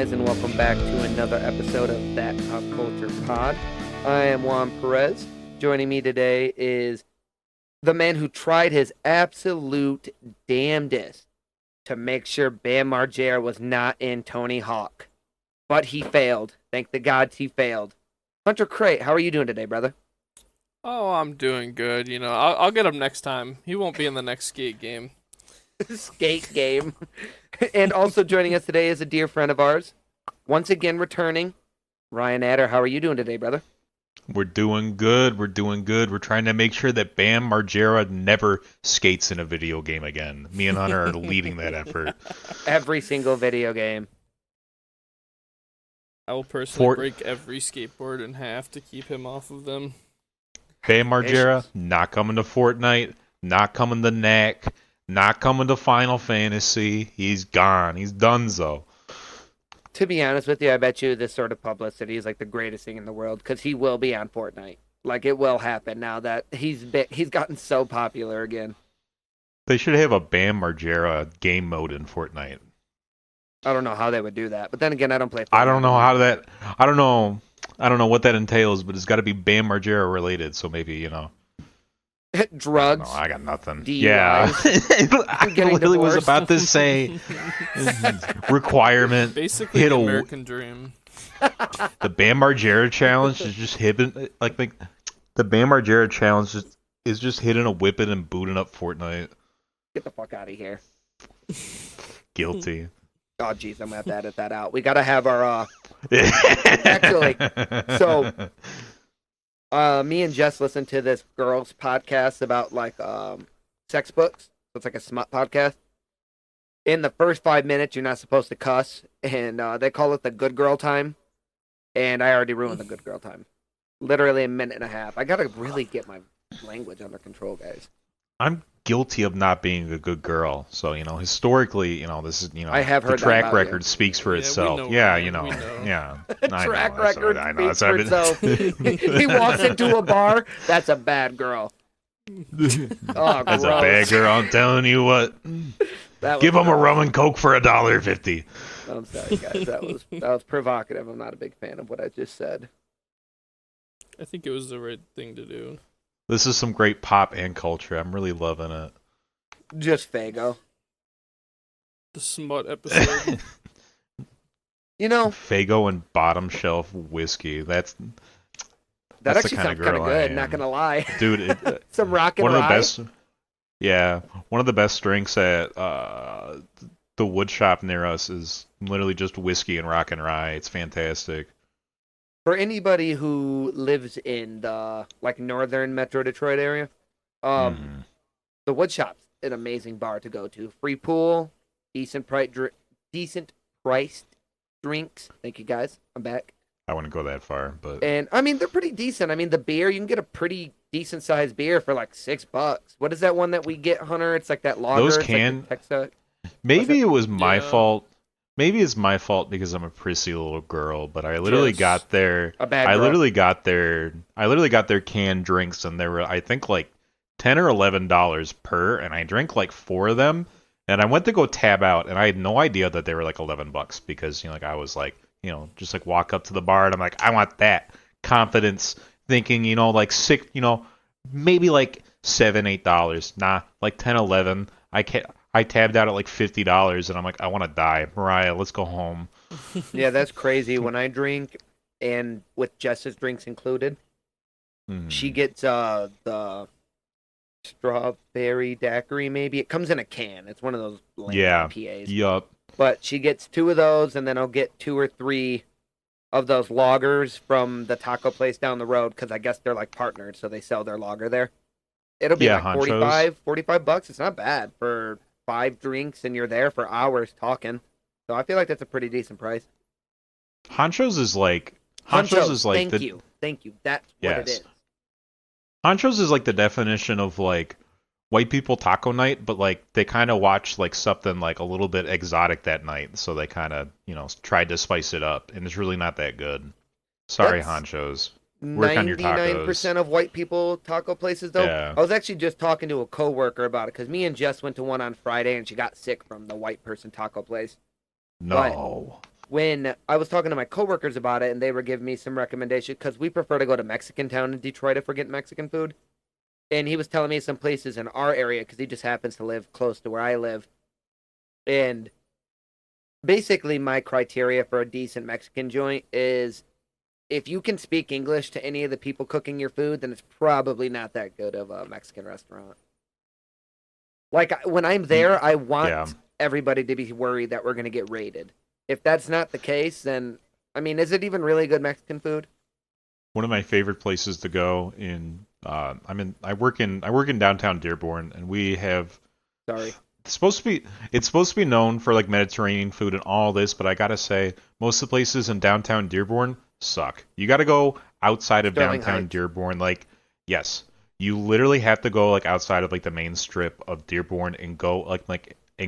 guys, and welcome back to another episode of That Pop Culture Pod. I am Juan Perez. Joining me today is the man who tried his absolute damnedest to make sure Bam Margera was not in Tony Hawk. But he failed. Thank the gods he failed. Hunter Crate, how are you doing today, brother? Oh, I'm doing good. I'll get him next time. He won't be in the next skate game. Skate game. And also joining us today is a dear friend of ours. Once again returning, Ryan Adder. How are you doing today, brother? We're doing good. We're trying to make sure that Bam Margera never skates in a video game again. Me and Hunter are leading that effort. Every single video game. I will personally break every skateboard in half to keep him off of them. Bam Margera, not coming to Fortnite, not coming to Knack, not coming to Final Fantasy. He's gone. He's donezo. To be honest with you, I bet you this sort of publicity is like the greatest thing in the world because he will be on Fortnite. Like, it will happen now that he's gotten so popular again. They should have a Bam Margera game mode in Fortnite. I don't know how they would do that, but then again, I don't play Fortnite. I don't know what that entails, but it's got to be Bam Margera related. So maybe drugs. I got nothing. DUIs, yeah, I literally divorced. was about to say requirement. Basically, the American dream. The Bam Margera challenge is just hitting the Bam Margera challenge is just hitting a whipping and booting up Fortnite. Get the fuck out of here. Guilty. Oh, jeez, I'm gonna have to edit that out. We gotta have our actually. So, me and Jess listened to this girls' podcast about sex books. So it's like a smut podcast. In the first 5 minutes, you're not supposed to cuss, and they call it the good girl time. And I already ruined the good girl time. Literally a minute and a half. I gotta really get my language under control, guys. I'm guilty of not being a good girl. So, historically, this is, I have heard the track that record you. speaks for itself. We Yeah, know. yeah. Track record speaks for I've itself. He walks into a bar, that's a bad girl. Oh, That's gross. a bad girl. I'm telling you what. Give them a rum and coke for $1.50. I'm sorry, guys. That was provocative. I'm not a big fan of what I just said. I think it was the right thing to do. This is some great pop and culture. I'm really loving it. Just Fago. The smut episode. Fago and bottom shelf whiskey. That's that the actually kind sounds of kind girl of I good. am. Not gonna lie. Dude, Some rock and one of the rye. best. Yeah, one of the best drinks at the wood shop near us is literally just whiskey and rock and rye. It's fantastic. For anybody who lives in the northern Metro Detroit area, the wood shop's an amazing bar to go to. Free pool, decent priced drinks. Thank you, guys. I'm back. I wouldn't go that far, but And I mean, they're pretty decent. I mean, the beer, you can get a pretty decent sized beer for like $6. What is that one that we get, Hunter? It's like that lager. Those It's can- like the maybe it was my Yeah. fault. Maybe it's my fault because I'm a prissy little girl, but I literally Yes. got their A bad I girl. literally got their canned drinks, and they were, I think, like $10 or $11 per, and I drank like 4 of them, and I went to go tab out, and I had no idea that they were like $11 because I was like, just like walk up to the bar and I'm like, I want that confidence, thinking like six, maybe like $7, $8, nah, like 10, 11. I tabbed out at like $50, and I'm like, I want to die. Mariah, let's go home. Yeah, that's crazy. When I drink, and with Jess's drinks included, she gets the strawberry daiquiri, maybe. It comes in a can. It's one of those lame Yeah. IPAs. Yup. But she gets 2 of those, and then I'll get 2 or 3 of those lagers from the taco place down the road, because I guess they're like partnered, so they sell their lager there. It'll be like Honchos. $45. It's not bad for 5 drinks, and you're there for hours talking. So I feel like that's a pretty decent price. Honchos is like Honchos is like Thank you. That's what it Yes. is. Honchos is like the definition of like white people taco night, but like they kind of watch like something like a little bit exotic that night, so they kind of tried to spice it up, and it's really not that good. Sorry, That's- Honchos. Work on your 99% of white people taco places, though. Yeah. I was actually just talking to a coworker about it because me and Jess went to one on Friday, and she got sick from the white person taco place. No. when I was talking to my coworkers about it, and they were giving me some recommendations because we prefer to go to Mexican Town in Detroit if we're getting Mexican food. And he was telling me some places in our area because he just happens to live close to where I live. And basically, my criteria for a decent Mexican joint is if you can speak English to any of the people cooking your food, then it's probably not that good of a Mexican restaurant. Like, when I'm there, I want everybody to be worried that we're going to get raided. If that's not the case, then, I mean, is it even really good Mexican food? One of my favorite places to go I work in downtown Dearborn, and we have it's supposed to be known for like Mediterranean food and all this, but I gotta say most of the places in downtown Dearborn suck. You gotta go outside of Sterling downtown Heights. Dearborn. Like, yes, you literally have to go like outside of like the main strip of Dearborn and go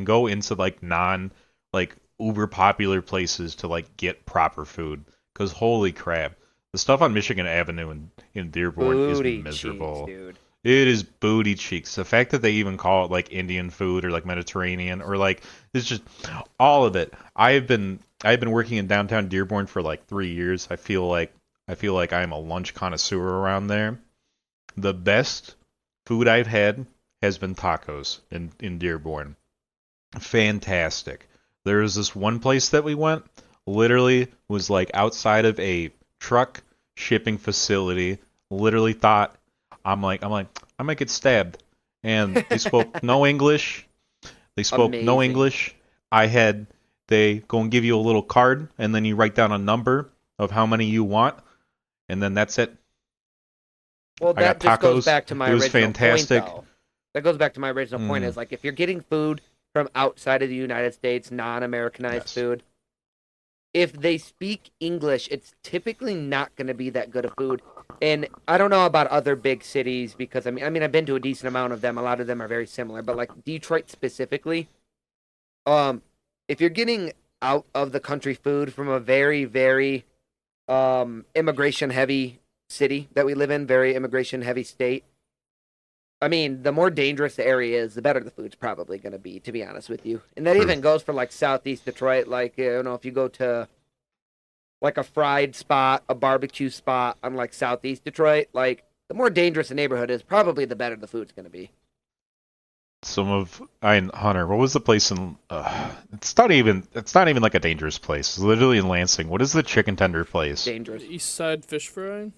go into like non like uber popular places to like get proper food. Because holy crap, the stuff on Michigan Avenue in Dearborn Booty is miserable. cheeks, dude. It is booty cheeks. The fact that they even call it like Indian food or like Mediterranean or like it's just all of it. I've been working in downtown Dearborn for like 3 years. I feel like I am a lunch connoisseur around there. The best food I've had has been tacos in Dearborn. Fantastic. There was this one place that we went, literally was like outside of a truck shipping facility. Literally thought I might get stabbed. And they spoke no English. They spoke no Amazing. English. They go and give you a little card, and then you write down a number of how many you want, and then that's it. Well, I that got just goes tacos. back to my It was original fantastic. point, though. That goes back to my original point is, like, if you're getting food from outside of the United States, non-Americanized Yes. food, if they speak English, it's typically not going to be that good of food. And I don't know about other big cities because I mean I've been to a decent amount of them. A lot of them are very similar, but like Detroit specifically, if you're getting out of the country food from a very very immigration heavy city that we live in, very immigration heavy state, I mean, the more dangerous the area is, the better the food's probably going to be honest with you. And that True. even goes for like Southeast Detroit. Like, if you go to like a fried spot, a barbecue spot on like Southeast Detroit, like the more dangerous the neighborhood is, probably the better the food's going to be. Hunter, what was the place in it's not even like a dangerous place. It's literally in Lansing. What is the chicken tender place? Dangerous. East Side Fish Fry.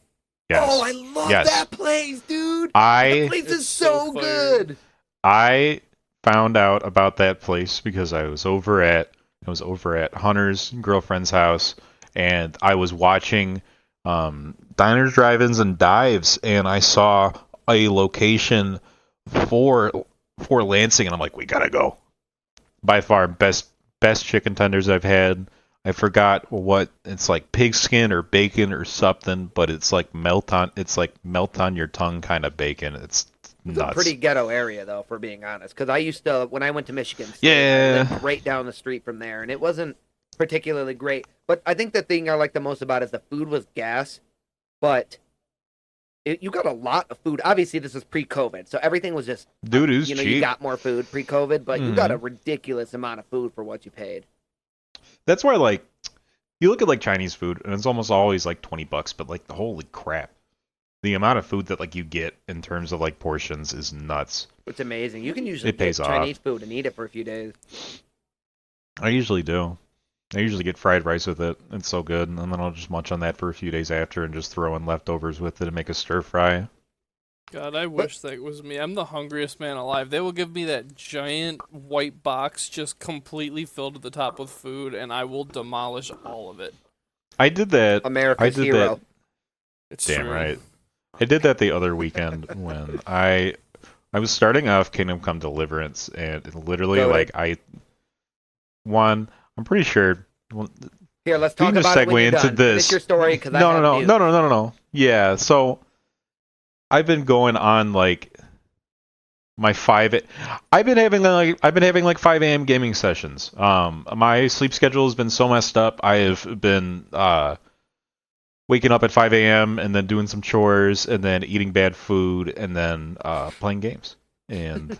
Yes. Oh, I love Yes. that place, dude. That place is It's so so fire. good. I found out about that place because I was over at Hunter's girlfriend's house, and I was watching diners, drive-ins, and dives, and I saw a location for Lansing, and I'm like, we gotta go. By far, best chicken tenders I've had. I forgot what it's like, pigskin or bacon or something, but it's like melt on your tongue kind of bacon. It's It's nuts. a pretty ghetto area, though, for being honest. Because I used to, when I went to Michigan State, Yeah. I lived right down the street from there, and it wasn't particularly great. But I think the thing I like the most about it is the food was gas, but you got a lot of food. Obviously, this was pre-COVID, so everything was just, Dude, it was you cheap. got more food pre-COVID, but you got a ridiculous amount of food for what you paid. That's why, like, you look at like Chinese food, and it's almost always like $20, but like, holy crap, the amount of food that like you get in terms of like portions is nuts. It's amazing. You can usually It pays get off. Chinese food and eat it for a few days. I usually do. I usually get fried rice with it. It's so good, and then I'll just munch on that for a few days after, and just throw in leftovers with it and make a stir fry. God, I wish that was me. I'm the hungriest man alive. They will give me that giant white box just completely filled to the top with food, and I will demolish all of it. I did that. America's hero. It's Damn true. right. I did that the other weekend when I was starting off Kingdom Come Deliverance, and literally Goated. I'm pretty sure. Well, Here, let's we talk can just about it when segue you're into done. this. Finish your story, because No. Yeah, so I've been going on like my I've been having like 5 a.m. gaming sessions. My sleep schedule has been so messed up. I have been waking up at 5 a.m. and then doing some chores and then eating bad food and then playing games. And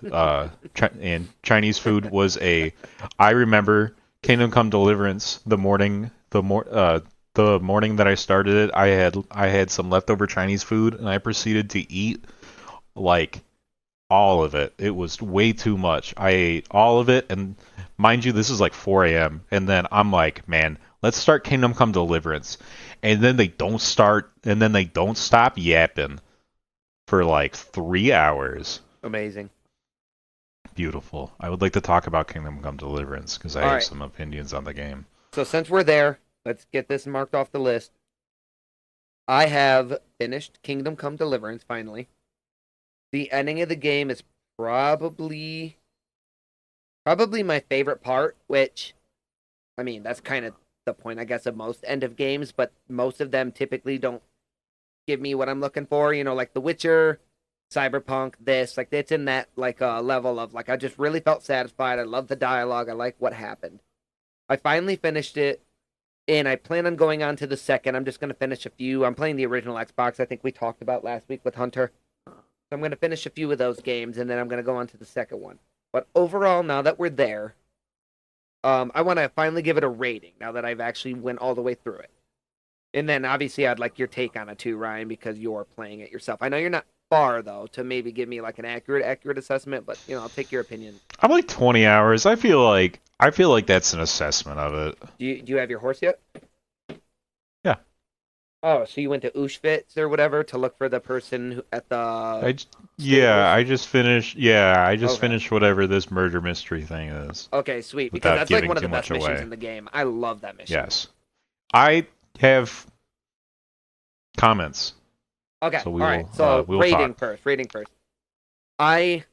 and Chinese food was I remember Kingdom Come Deliverance, the morning that I started it, I had some leftover Chinese food and I proceeded to eat like all of it. It was way too much. I ate all of it, and mind you, this is like 4 a.m. And then I'm like, man, let's start Kingdom Come Deliverance. And then they don't stop yapping for like 3 hours. Amazing. Beautiful. I would like to talk about Kingdom Come Deliverance because I have some opinions on the game. So since we're there, let's get this marked off the list. I have finished Kingdom Come Deliverance finally. The ending of the game is probably my favorite part, which, I mean, that's kind of the point, I guess, of most end of games, but most of them typically don't give me what I'm looking for, you know, like The Witcher, Cyberpunk, this, like, it's in that, like, level of, like, I just really felt satisfied, I love the dialogue, I like what happened. I finally finished it, and I plan on going on to the second. I'm just going to finish a few. I'm playing the original Xbox, I think we talked about last week with Hunter. So I'm going to finish a few of those games, and then I'm going to go on to the second one. But overall, now that we're there, I want to finally give it a rating, now that I've actually went all the way through it. And then, obviously, I'd like your take on it too, Ryan, because you're playing it yourself. I know you're not far, though, to maybe give me, like, an accurate assessment, but, you know, I'll take your opinion. I'm like 20 hours. I feel like that's an assessment of it. Do you have your horse yet? Yeah. Oh, so you went to Auschwitz or whatever to look for the person at the... I just finished whatever this murder mystery thing is. Okay, sweet. Because that's like one of the best missions away. in the game. I love that mission. Yes. I have comments. Okay, so all right. So rating talk. first. I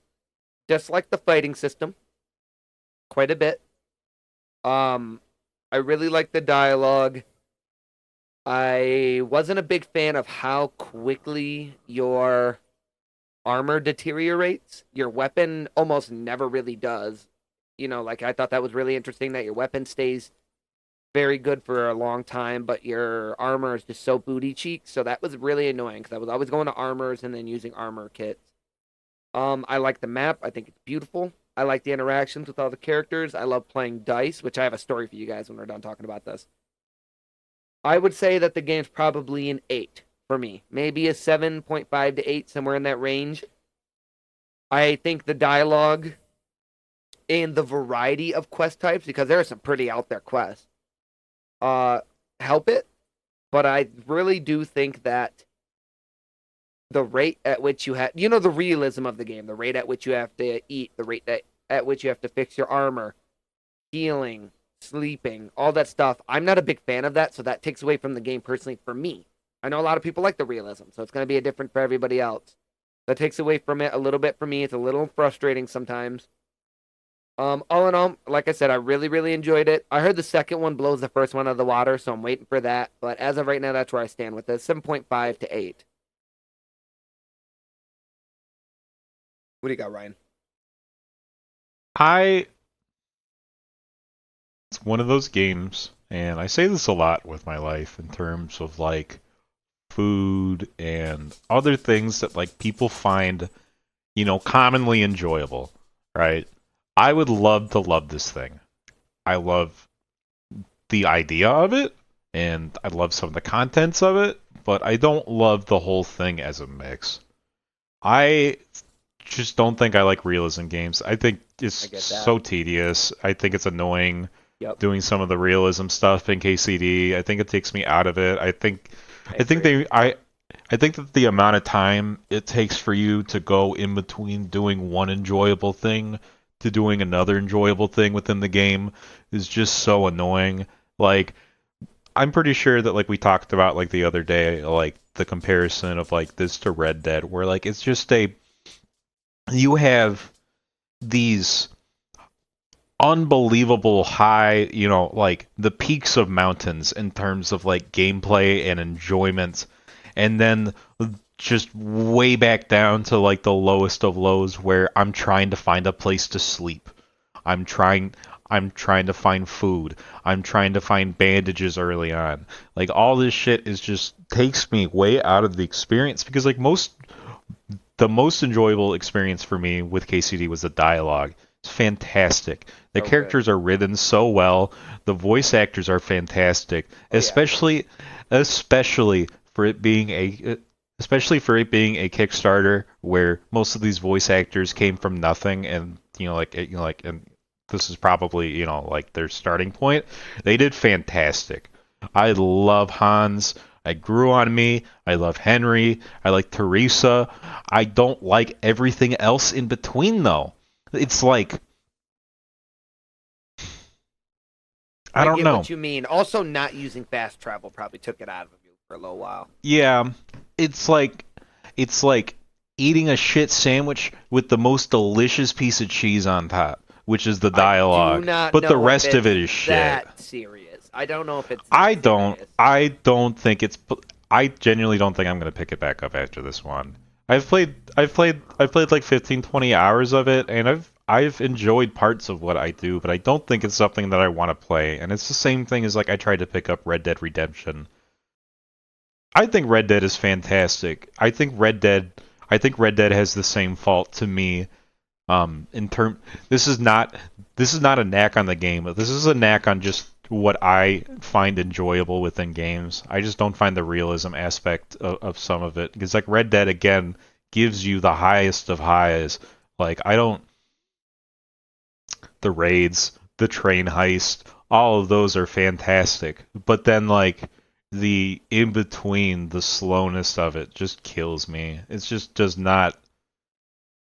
dislike the fighting system quite a bit. I really like the dialogue. I wasn't a big fan of how quickly your armor deteriorates. Your weapon almost never really does. You know, like, I thought that was really interesting that your weapon stays very good for a long time, but your armor is just so booty cheek. So that was really annoying because I was always going to armors and then using armor kits. I like the map. I think it's beautiful. I like the interactions with all the characters. I love playing dice, which I have a story for you guys when we're done talking about this. I would say that the game's probably an 8 for me. Maybe a 7.5 to 8, somewhere in that range. I think the dialogue and the variety of quest types, because there are some pretty out there quests, help it. But I really do think that the rate at which you have, you know, the realism of the game, the rate at which you have to eat, the rate at which you have to fix your armor, healing, sleeping, all that stuff. I'm not a big fan of that, so that takes away from the game personally for me. I know a lot of people like the realism, so it's going to be different for everybody else. That takes away from it a little bit for me. It's a little frustrating sometimes. All in all, like I said, I really, really enjoyed it. I heard the second one blows the first one out of the water, so I'm waiting for that. But as of right now, that's where I stand with this. 7.5 to 8. What do you got, Ryan? It's one of those games, and I say this a lot with my life in terms of, like, food and other things that, like, people find, you know, commonly enjoyable, right? I would love to love this thing. I love the idea of it, and I love some of the contents of it, but I don't love the whole thing as a mix. I just don't think I like realism games. I think it's so tedious. I think it's annoying doing some of the realism stuff in KCD. I think it takes me out of it. I think that the amount of time it takes for you to go in between doing one enjoyable thing to doing another enjoyable thing within the game is just so annoying. Like, I'm pretty sure that, like, we talked about, like, the other day, like, the comparison of, like, this to Red Dead, where, like, it's just you have these unbelievable high, you know, like, the peaks of mountains in terms of, like, gameplay and enjoyment, and then just way back down to, like, the lowest of lows where I'm trying to find a place to sleep. I'm trying to find food. I'm trying to find bandages early on. Like, all this shit is just takes me way out of the experience because, like, the most enjoyable experience for me with KCD was the dialogue. It's fantastic. The So characters are written so well. The voice actors are fantastic, especially for it being a Kickstarter where most of these voice actors came from nothing, and and this is probably like their starting point. They did fantastic. I love Hans. I grew on me. I love Henry. I like Teresa. I don't like everything else in between though. It's like I don't get know. what you mean. Also, not using fast travel probably took it out of you for a little while. Yeah, it's like eating a shit sandwich with the most delicious piece of cheese on top, which is the dialogue. But the rest of it is shit. That serious. I don't know if it's. I don't think it's. I genuinely don't think I'm gonna pick it back up after this one. I've played like 15, 20 hours of it, and I've enjoyed parts of what I do, but I don't think it's something that I want to play. And it's the same thing as like I tried to pick up Red Dead Redemption. I think Red Dead is fantastic. I think Red Dead has the same fault to me. This is not a knack on the game, but this is a knack on just what I find enjoyable within games. I just don't find the realism aspect of some of it, because like Red Dead again gives you the highest of highs. Like the raids, the train heist, all of those are fantastic. But then like the in between, the slowness of it just kills me. It just does not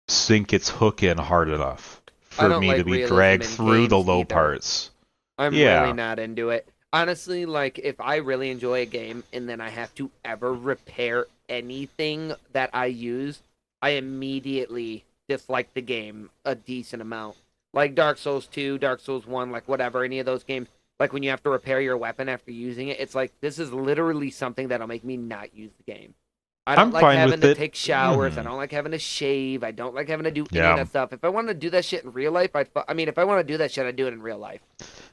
sink its hook in hard enough for me to be dragged through the low parts. I'm really not into it. Honestly, like, if I really enjoy a game and then I have to ever repair anything that I use, I immediately dislike the game a decent amount. Like Dark Souls 2, Dark Souls 1, like whatever, any of those games. Like when you have to repair your weapon after using it, it's like, this is literally something that'll make me not use the game. I don't like having to take showers. I don't like having to shave. I don't like having to do any of that stuff. If I want to do that shit in real life, if I want to do that shit, I'd do it in real life.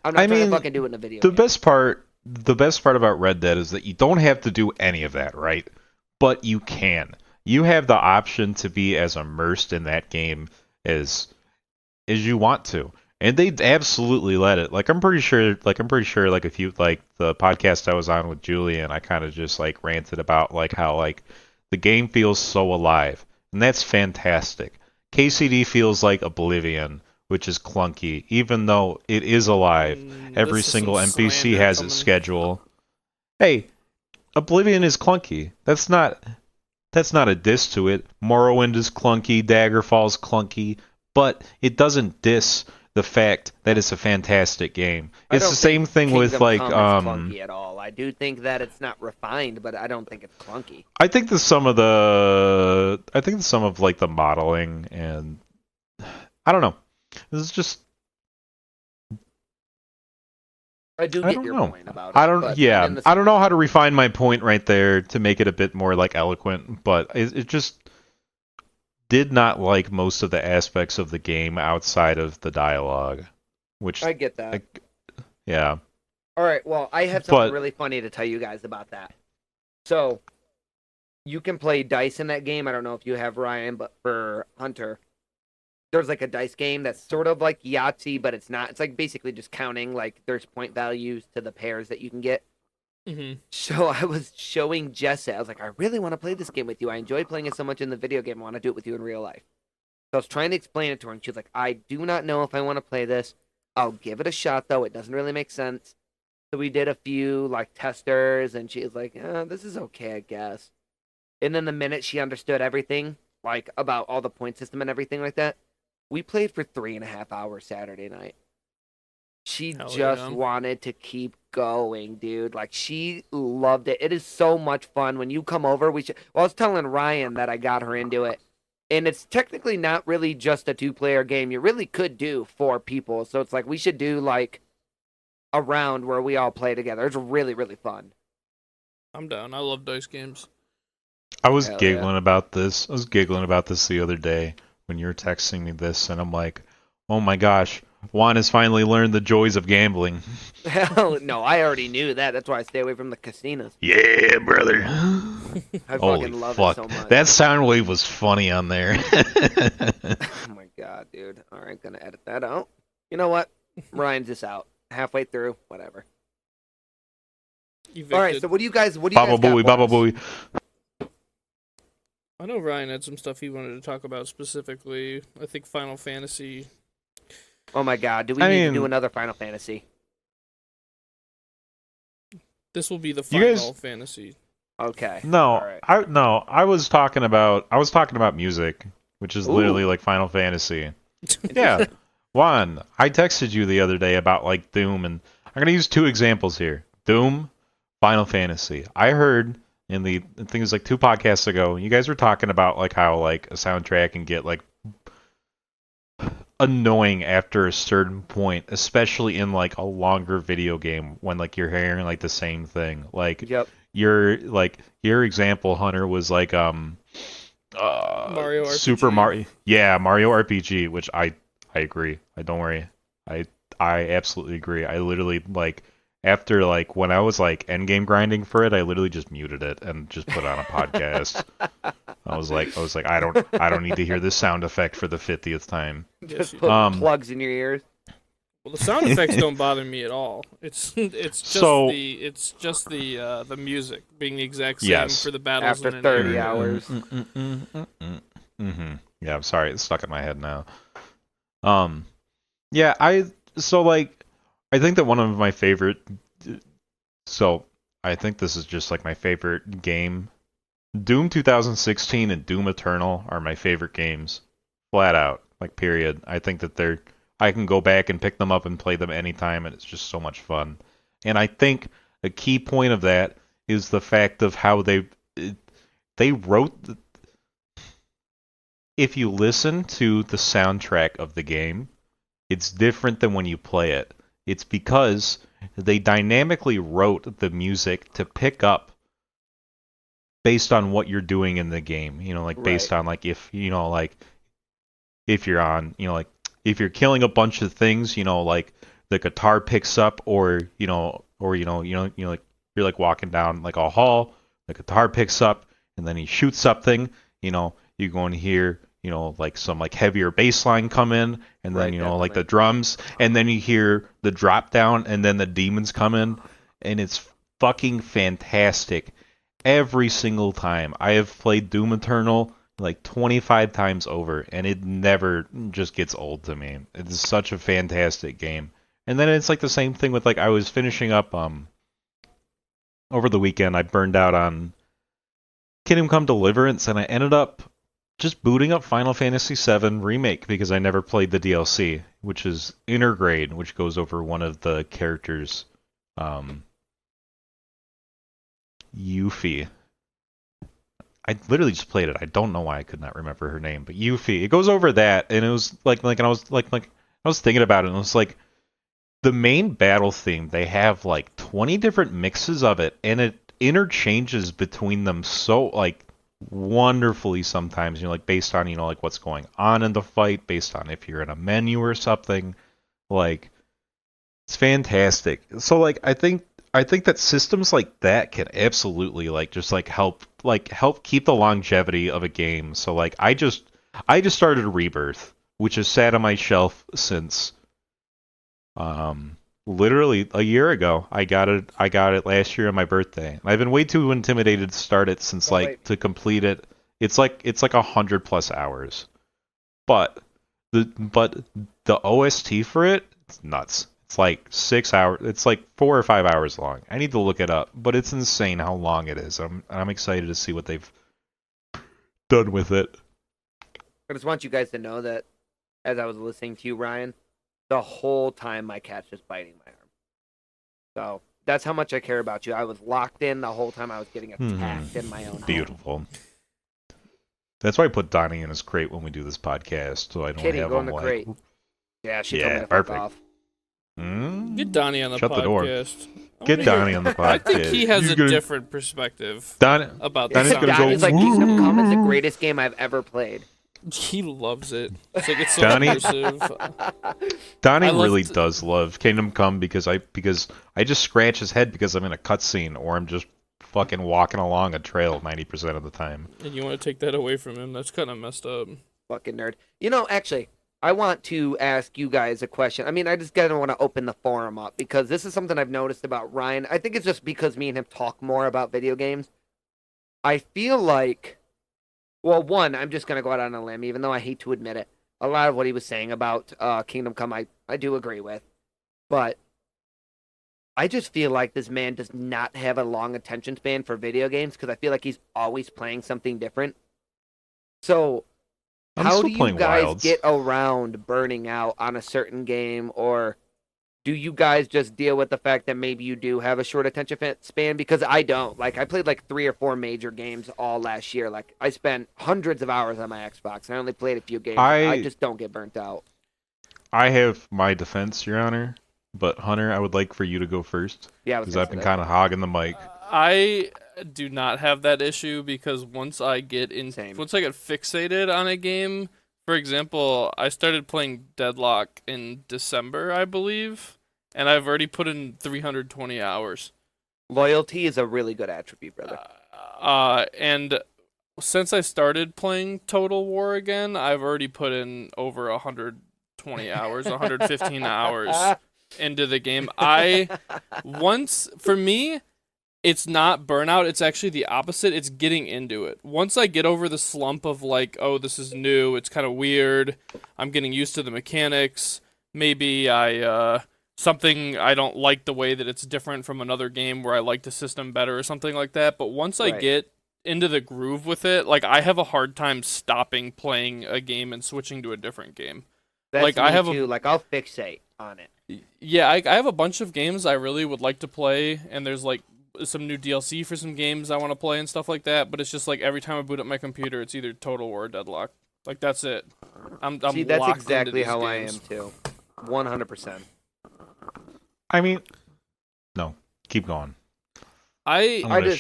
I'm not trying to fucking do it in a video game. The best part about Red Dead is that you don't have to do any of that, right? But you can. You have the option to be as immersed in that game as you want to. And they absolutely let it. Like I'm pretty sure like if you like the podcast I was on with Julian, I kind of just like ranted about like how like the game feels so alive. And that's fantastic. KCD feels like Oblivion, which is clunky, even though it is alive. Every single NPC has its schedule. Hey, Oblivion is clunky. That's not a diss to it. Morrowind is clunky, Daggerfall's clunky, but it doesn't diss the fact that it's a fantastic game. It's the same thing with like clunky at all. I do think that it's not refined, but I don't think it's clunky. I think some of like the modeling and I don't know. It's just I get your point about it. I don't know how to refine my point right there to make it a bit more like eloquent, but it just did not like most of the aspects of the game outside of the dialogue, which I get that. Yeah. All right, well, I have something really funny to tell you guys about that. So, you can play dice in that game. I don't know if you have, Ryan, but for Hunter, there's like a dice game that's sort of like Yahtzee, but it's not. It's like basically just counting, like there's point values to the pairs that you can get. Mm-hmm. So I was showing Jess it. I was like, I really want to play this game with you. I enjoyed playing it so much in the video game. I want to do it with you in real life. So I was trying to explain it to her, and she was like, I do not know if I want to play this. I'll give it a shot, though. It doesn't really make sense. So we did a few like testers, and she was like, this is okay, I guess. And then the minute she understood everything, like about all the point system and everything like that, we played for 3.5 hours Saturday night. She wanted to keep going, dude. Like, she loved it. It is so much fun. When you come over, I was telling Ryan that I got her into it. And it's technically not really just a 2-player game. You really could do 4 people. So it's like, we should do, like, a round where we all play together. It's really, really fun. I'm down. I love dice games. I was giggling about this. I was giggling about this the other day when you were texting me this, and I'm like, oh my gosh, Juan has finally learned the joys of gambling. Hell no, I already knew that. That's why I stay away from the casinos. Yeah, brother. I fucking love it so much. That sound wave was funny on there. Oh my god, dude. Alright, gonna edit that out. You know what? Ryan's just out halfway through. Whatever. Evicted. All right. So what do you guys? Baba Booey, Baba Booey. I know Ryan had some stuff he wanted to talk about specifically. I think Final Fantasy. Oh my God! Do we need to do another Final Fantasy? This will be the Final Fantasy. Okay. No, All right. I was talking about music, which is literally like Final Fantasy. Yeah. Juan, I texted you the other day about like Doom, and I'm gonna use 2 examples here. Doom, Final Fantasy. I heard I think it was like 2 podcasts ago, you guys were talking about like how like a soundtrack can get like annoying after a certain point, especially in like a longer video game when like you're hearing like the same thing. Like your example, Hunter, was like Mario RPG. Super Mario. Yeah, Mario RPG, which I agree. Don't worry. I absolutely agree. I literally like after like when I was like endgame grinding for it, I literally just muted it and just put on a podcast. I was like I don't need to hear this sound effect for the 50th time. Just put plugs in your ears. Well, the sound effects don't bother me at all. It's just the music being the exact same for the battles after 30 hours. Mm-hmm. Yeah, I'm sorry, it's stuck in my head now. Yeah, I think that one of my favorite. So I think this is just like my favorite game. Doom 2016 and Doom Eternal are my favorite games, flat out, like period. I think that I can go back and pick them up and play them anytime, and it's just so much fun. And I think a key point of that is the fact of how they wrote. If you listen to the soundtrack of the game, it's different than when you play it. It's because they dynamically wrote the music to pick up based on what you're doing in the game. You know, like based on like if if you're on, like if you're killing a bunch of things, like the guitar picks up, or like you're like walking down like a hall, the guitar picks up, and then he shoots something. You're going to hear like some like heavier bass line come in, and then like the drums, and then you hear the drop down, and then the demons come in, and it's fucking fantastic. Every single time. I have played Doom Eternal like 25 times over, and it never just gets old to me. It's such a fantastic game. And then it's like the same thing with like I was finishing up over the weekend. I burned out on Kingdom Come Deliverance, and I ended up just booting up Final Fantasy VII Remake because I never played the DLC, which is Intergrade, which goes over one of the characters, Yuffie. I literally just played it. I don't know why I could not remember her name, but Yuffie. It goes over that, and it was and I was thinking about it, and it was like the main battle theme. They have like 20 different mixes of it, and it interchanges between them so like wonderfully sometimes. Like based on like what's going on in the fight, based on if you're in a menu or something. Like it's fantastic. So like I think that systems like that can absolutely like just like help keep the longevity of a game. So like I just started Rebirth, which has sat on my shelf since literally a year ago. I got it last year on my birthday. I've been way too intimidated to start it since to complete it. It's like 100+ hours. But the OST for it, it's nuts. It's like 6 hours. It's like 4 or 5 hours long. I need to look it up, but it's insane how long it is. I'm excited to see what they've done with it. I just want you guys to know that as I was listening to you, Ryan, the whole time my cat's just biting my arm. So that's how much I care about you. I was locked in the whole time I was getting attacked in my own Beautiful. Home. That's why I put Donnie in his crate when we do this podcast, so I don't have him like. Crate. Yeah, she told me to fuck off. Get Donnie on the podcast. Shut the door. Get Donnie on the podcast. I think he has a different perspective about this. Donnie's like, Kingdom Come is the greatest game I've ever played. He loves it. It's like it's so immersive. Donnie really does love Kingdom Come because I just scratch his head because I'm in a cutscene or I'm just fucking walking along a trail 90% of the time. And you want to take that away from him? That's kind of messed up. Fucking nerd. Actually, I want to ask you guys a question. I mean, I just kind of want to open the forum up because this is something I've noticed about Ryan. I think it's just because me and him talk more about video games. I feel like, well, one, I'm just going to go out on a limb, even though I hate to admit it. A lot of what he was saying about Kingdom Come, I do agree with. But I just feel like this man does not have a long attention span for video games because I feel like he's always playing something different. So, how do you guys get around burning out on a certain game, or do you guys just deal with the fact that maybe you do have a short attention span? Because I don't. Like, I played like 3 or 4 major games all last year. Like, I spent hundreds of hours on my Xbox, and I only played a few games. I just don't get burnt out. I have my defense, Your Honor, but Hunter, I would like for you to go first. Yeah, because I've been kind of hogging the mic. I do not have that issue because once I get fixated on a game, for example, I started playing Deadlock in December, I believe, and I've already put in 320 hours. Loyalty is a really good attribute, brother. And since I started playing Total War again, I've already put in over 120 hours, 115 hours into the game. For me, it's not burnout, it's actually the opposite. It's getting into it. Once I get over the slump of like, oh, this is new, it's kind of weird, I'm getting used to the mechanics, maybe something I don't like the way that it's different from another game where I like the system better or something like that. But once I get into the groove with it, like I have a hard time stopping playing a game and switching to a different game. That's like I have too. Like I'll fixate on it. Yeah, I have a bunch of games I really would like to play, and there's like some new DLC for some games I want to play and stuff like that, but it's just like every time I boot up my computer, it's either Total War or Deadlock. Like that's it. See, that's exactly how I am too. 100%. I mean, no, keep going. I'm gonna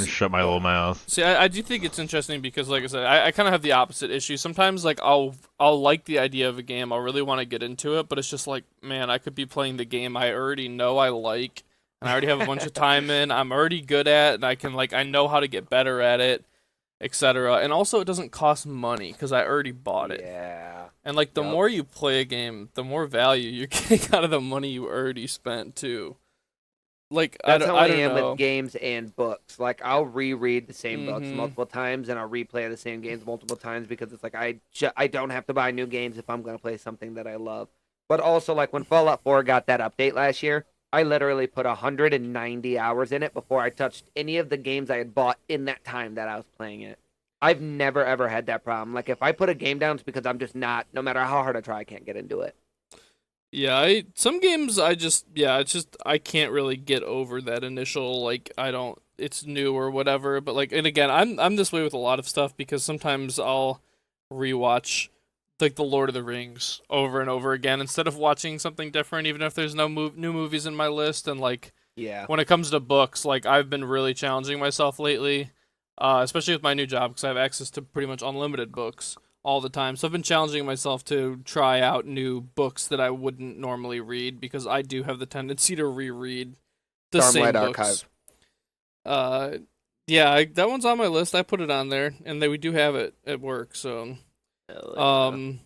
shut my little mouth. See, I do think it's interesting because, like I said, I kind of have the opposite issue. Sometimes, like, I'll like the idea of a game, I'll really want to get into it, but it's just like, man, I could be playing the game I already know I like, and I already have a bunch of time in, I'm already good at, and I know how to get better at it, etc. And also, it doesn't cost money because I already bought it. Yeah. And like, the more you play a game, the more value you're getting out of the money you already spent too. Like that's how I am know. with games and books. Like I'll reread the same books multiple times, and I'll replay the same games multiple times because it's like I don't have to buy new games if I'm gonna play something that I love. But also, like when Fallout 4 got that update last year, I literally put 190 hours in it before I touched any of the games I had bought in that time that I was playing it. I've never ever had that problem. Like if I put a game down, it's because I'm just not. No matter how hard I try, I can't get into it. Yeah, some games it's just I can't really get over that initial like it's new or whatever, but like, and again, I'm this way with a lot of stuff because sometimes I'll rewatch like the Lord of the Rings over and over again instead of watching something different, even if there's no new movies in my list. And like, when it comes to books, like I've been really challenging myself lately, especially with my new job because I have access to pretty much unlimited books all the time. So I've been challenging myself to try out new books that I wouldn't normally read because I do have the tendency to reread the same books. Archive. That one's on my list. I put it on there, and we do have it at work. So, I kind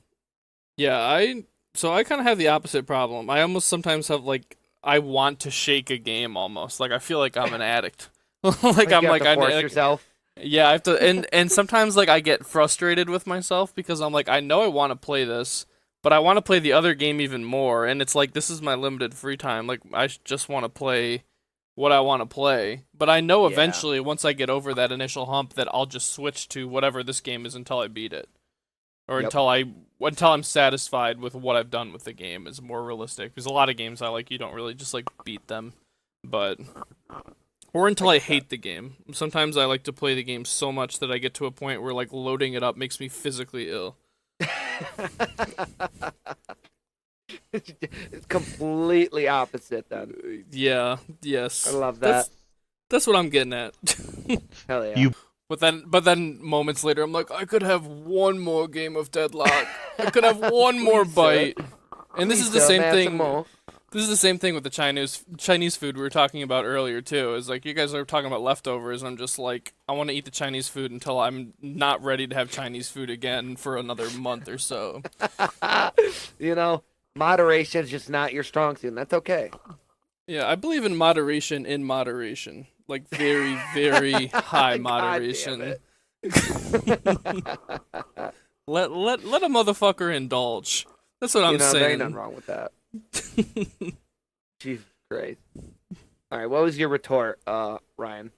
of have the opposite problem. I almost sometimes have like I want to shake a game almost. Like I feel like I'm an addict. like I'm like I force yourself. Yeah, I have to, and sometimes like I get frustrated with myself because I'm like I know I want to play this, but I want to play the other game even more, and it's like this is my limited free time. Like I just want to play what I want to play, but I know eventually once I get over that initial hump that I'll just switch to whatever this game is until I beat it, or until I'm satisfied with what I've done with the game is more realistic. Because a lot of games I like you don't really just like beat them, but. Or until I hate the game. Sometimes I like to play the game so much that I get to a point where like loading it up makes me physically ill. It's completely opposite then. Yeah, yes. I love that. That's what I'm getting at. Hell yeah. But then moments later I'm like, I could have one more game of Deadlock. I could have one more bite. And this is the same thing. This is the same thing with the Chinese food we were talking about earlier too. Is like you guys are talking about leftovers, and I'm just like, I want to eat the Chinese food until I'm not ready to have Chinese food again for another month or so. Moderation is just not your strong suit, and that's okay. Yeah, I believe in moderation. In moderation, like very, very high moderation. Let a motherfucker indulge. That's what I'm saying. There ain't nothing wrong with that. Jesus Christ. All right, what was your retort, Ryan?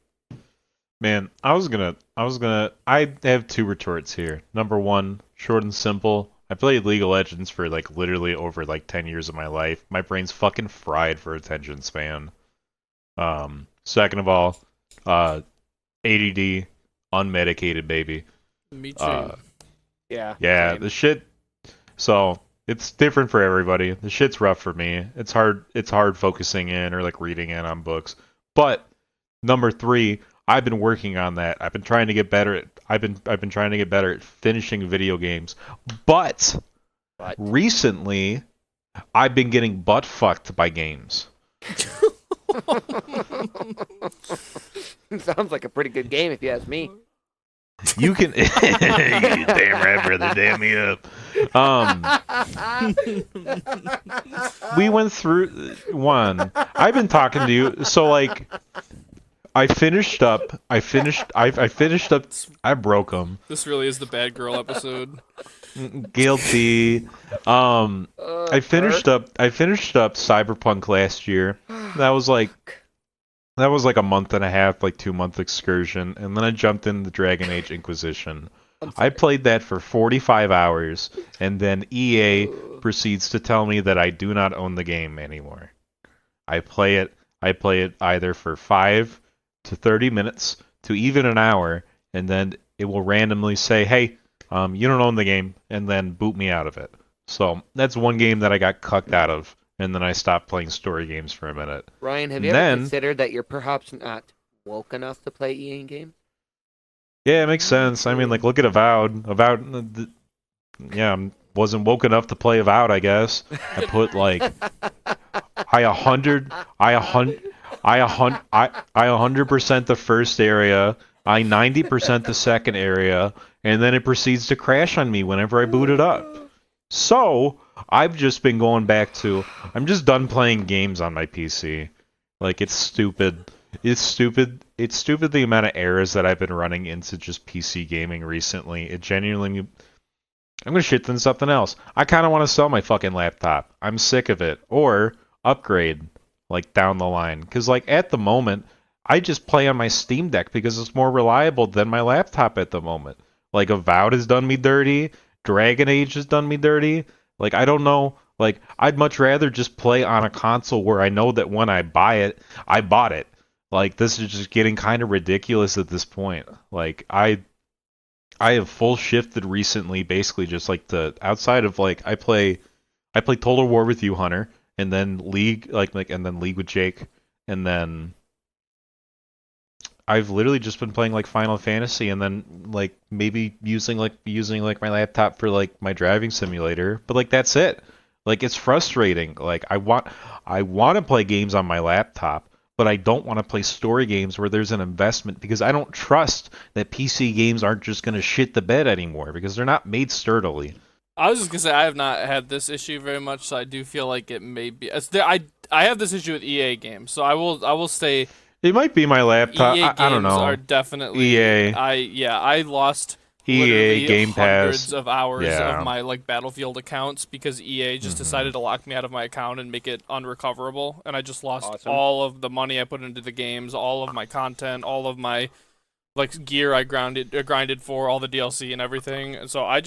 Man, I have two retorts here. Number one, short and simple. I played League of Legends for like literally over like 10 years of my life. My brain's fucking fried for attention span. Second of all, ADD, unmedicated baby. Me too. Yeah. Yeah, the shit. So it's different for everybody. The shit's rough for me. It's hard focusing in or like reading in on books. But number three, I've been working on that. I've been trying to get better at I've been trying to get better at finishing video games. But recently I've been getting butt fucked by games. Sounds like a pretty good game if you ask me. You can damn right, brother, damn me up. We went through one. I've been talking to you, so like I finished up. I broke them. This really is the bad girl episode. Guilty. I finished up Cyberpunk last year. That was like a month and a half, like 2-month excursion, and then I jumped in the Dragon Age Inquisition. I played that for 45 hours, and then EA proceeds to tell me that I do not own the game anymore. I play it either for 5 to 30 minutes to even an hour, and then it will randomly say, hey, you don't own the game, and then boot me out of it. So that's one game that I got cucked out of, and then I stopped playing story games for a minute. Ryan, have you ever considered that you're perhaps not woke enough to play EA games? Yeah, it makes sense. I mean, like, look at Avowed. Avowed, yeah, wasn't woke enough to play Avowed, I guess. I put, like, I 100% the first area, I 90% the second area, and then it proceeds to crash on me whenever I boot it up. So, I've just been going back to, I'm just done playing games on my PC. Like, it's stupid. It's stupid the amount of errors that I've been running into just PC gaming recently. It genuinely... I'm gonna shit on something else. I kind of want to sell my fucking laptop. I'm sick of it. Or upgrade, like, down the line. Because, like, at the moment, I just play on my Steam Deck because it's more reliable than my laptop at the moment. Like, Avowed has done me dirty. Dragon Age has done me dirty. Like, I don't know. Like, I'd much rather just play on a console where I know that when I buy it, I bought it. Like, this is just getting kind of ridiculous at this point. Like, I have full shifted recently, basically just like outside of like I play Total War with you, Hunter, and then League and then League with Jake, and then I've literally just been playing like Final Fantasy, and then like maybe using my laptop for like my driving simulator, but like that's it. Like, it's frustrating. Like, I want to play games on my laptop, but I don't want to play story games where there's an investment, because I don't trust that PC games aren't just going to shit the bed anymore, because they're not made sturdily. I was just going to say, I have not had this issue very much, so I do feel like it may be... I have this issue with EA games, so I will say... It might be my laptop. EA games I don't know. Are definitely... EA. I lost... EA Game hundreds Pass of hours of my like Battlefield accounts because EA just decided to lock me out of my account and make it unrecoverable, and I just lost all of the money I put into the games, all of my content, all of my like gear I grinded for, all the DLC and everything. And so I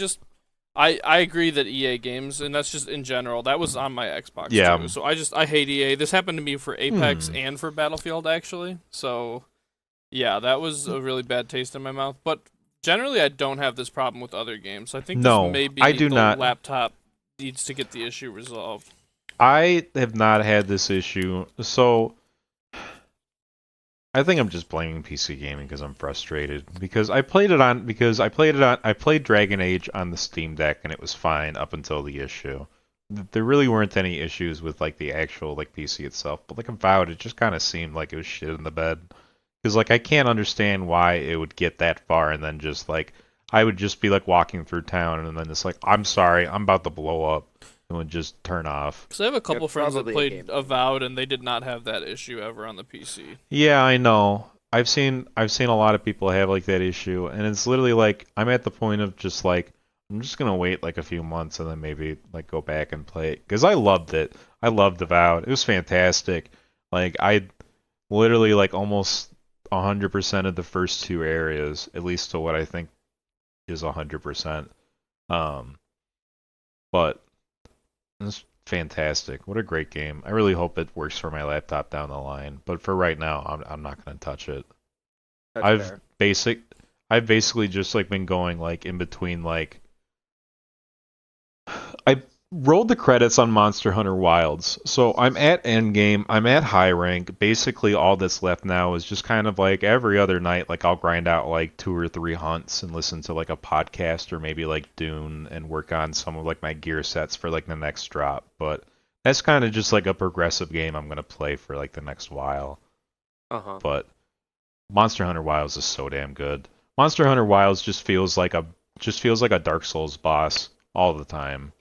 agree that EA games, and that's just in general, that was on my Xbox too. So I hate EA. This happened to me for Apex and for Battlefield actually. So yeah, that was a really bad taste in my mouth, but generally, I don't have this problem with other games. I think this may be the laptop needs to get the issue resolved. I have not had this issue, so I think I'm just blaming PC gaming because I'm frustrated. I played Dragon Age on the Steam Deck and it was fine up until the issue. there really weren't any issues with like the actual like PC itself, but like Avowed, it just kind of seemed like it was shit in the bed. Because like I can't understand why it would get that far and then just like I would just be like walking through town and then it's like I'm sorry, I'm about to blow up and would just turn off. Because I have a couple It's friends that probably a played game. Avowed and they did not have that issue ever on the PC. Yeah, I know. I've seen a lot of people have like that issue, and it's literally like I'm at the point of just like I'm just gonna wait like a few months and then maybe like go back and play it because I loved it. I loved Avowed. It was fantastic. Like I literally like almost 100% of the first two areas, at least to what I think is 100%. Um, but it's fantastic. What a great game. I really hope it works for my laptop down the line. But for right now, I'm not gonna touch it. That's I've fair. basic I've basically just like been going like in between like I rolled the credits on Monster Hunter Wilds. So I'm at end game, I'm at high rank. Basically all that's left now is just kind of like every other night like I'll grind out like 2 or 3 hunts and listen to like a podcast or maybe like Dune and work on some of like my gear sets for like the next drop. But that's kind of just like a progressive game I'm going to play for like the next while. Uh-huh. But Monster Hunter Wilds is so damn good. Monster Hunter Wilds just feels like a Dark Souls boss all the time.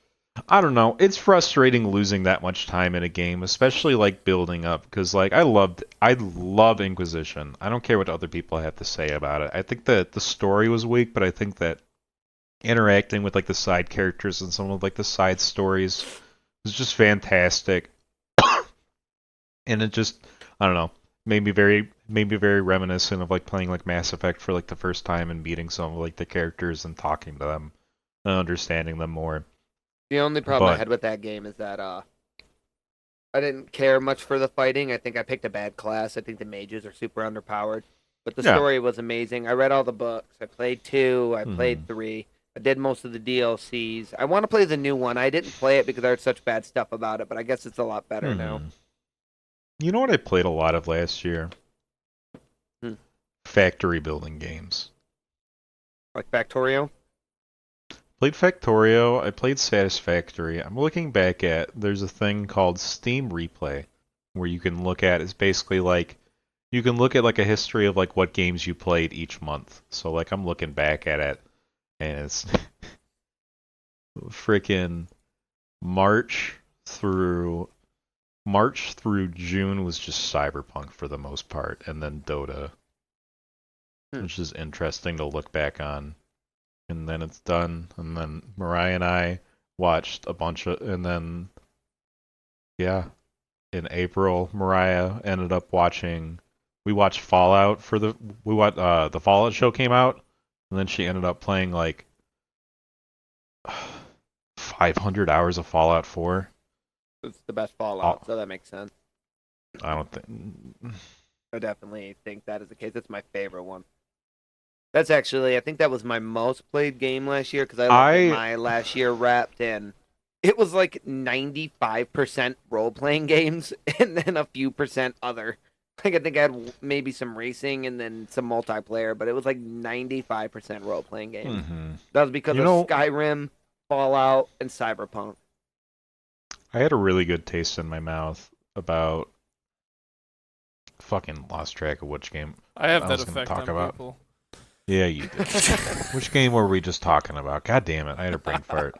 I don't know. It's frustrating losing that much time in a game, especially like building up because like I love Inquisition. I don't care what other people have to say about it. I think that the story was weak, but I think that interacting with like the side characters and some of like the side stories was just fantastic. And it just I don't know, made me very reminiscent of like playing like Mass Effect for like the first time and meeting some of like the characters and talking to them and understanding them more. The only problem I But had with that game is that I didn't care much for the fighting. I think I picked a bad class. I think the mages are super underpowered. But the yeah. story was amazing. I read all the books. I played 2. I Hmm. played 3. I did most of the DLCs. I want to play the new one. I didn't play it because I heard such bad stuff about it, but I guess it's a lot better now. Hmm. You know what I played a lot of last year? Hmm. Factory building games. Like Factorio? Played Factorio, I played Satisfactory. I'm looking back at there's a thing called Steam Replay where you can look at it's basically like you can look at like a history of like what games you played each month. So like I'm looking back at it and it's freaking March through March through June was just Cyberpunk for the most part, and then Dota, Hmm. which is interesting to look back on. And then it's done, and then Mariah and I watched a bunch of, and then yeah, in April, Mariah ended up watching. We watched Fallout for the Fallout show came out, and then she ended up playing like 500 hours of Fallout 4. It's the best Fallout, so that makes sense. I don't think. I definitely think that is the case. It's my favorite one. That's actually, I think that was my most played game last year because I looked at my last year wrapped in. It was like 95% role playing games and then a few percent other. Like I think I had maybe some racing and then some multiplayer, but it was like 95% role playing games. Mm-hmm. That was because You of know, Skyrim, Fallout, and Cyberpunk. I had a really good taste in my mouth about fucking lost track of which game I have I that was going to effect talk on about. people. Yeah, you did. Which game were we just talking about? God damn it, I had a brain fart.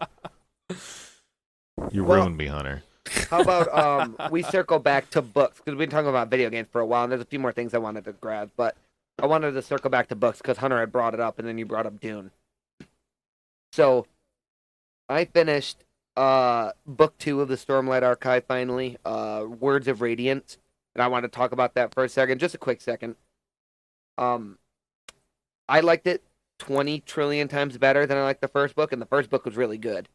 You Well, ruined me, Hunter. How about we circle back to books because we've been talking about video games for a while, and there's a few more things I wanted to grab, but I wanted to circle back to books because Hunter had brought it up, and then you brought up Dune. So I finished book 2 of the Stormlight Archive finally, Words of Radiance, and I want to talk about that for a second, just a quick second. I liked it 20 trillion times better than I liked the first book, and the first book was really good.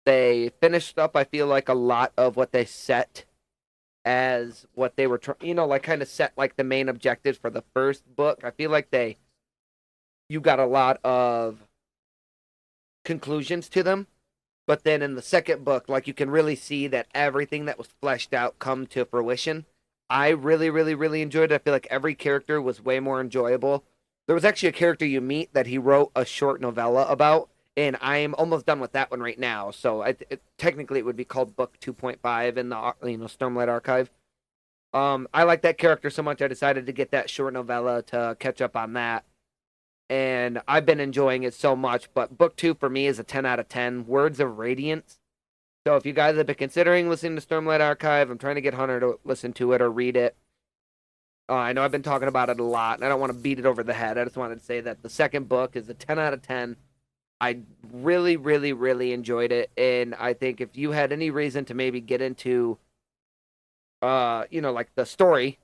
They finished up, I feel like, a lot of what they set as what they were like kind of set like the main objectives for the first book. I feel like you got a lot of conclusions to them, but then in the second book, like you can really see that everything that was fleshed out come to fruition. I really, really, really enjoyed it. I feel like every character was way more enjoyable. There was actually a character you meet that he wrote a short novella about, and I'm almost done with that one right now. So technically, it would be called Book 2.5 in the Stormlight Archive. I like that character so much, I decided to get that short novella to catch up on that, and I've been enjoying it so much. But Book 2 for me is a 10 out of 10. Words of Radiance. So if you guys have been considering listening to Stormlight Archive, I'm trying to get Hunter to listen to it or read it. I know I've been talking about it a lot, and I don't want to beat it over the head. I just wanted to say that the second book is a 10 out of 10. I really, really, really enjoyed it, and I think if you had any reason to maybe get into, like the story,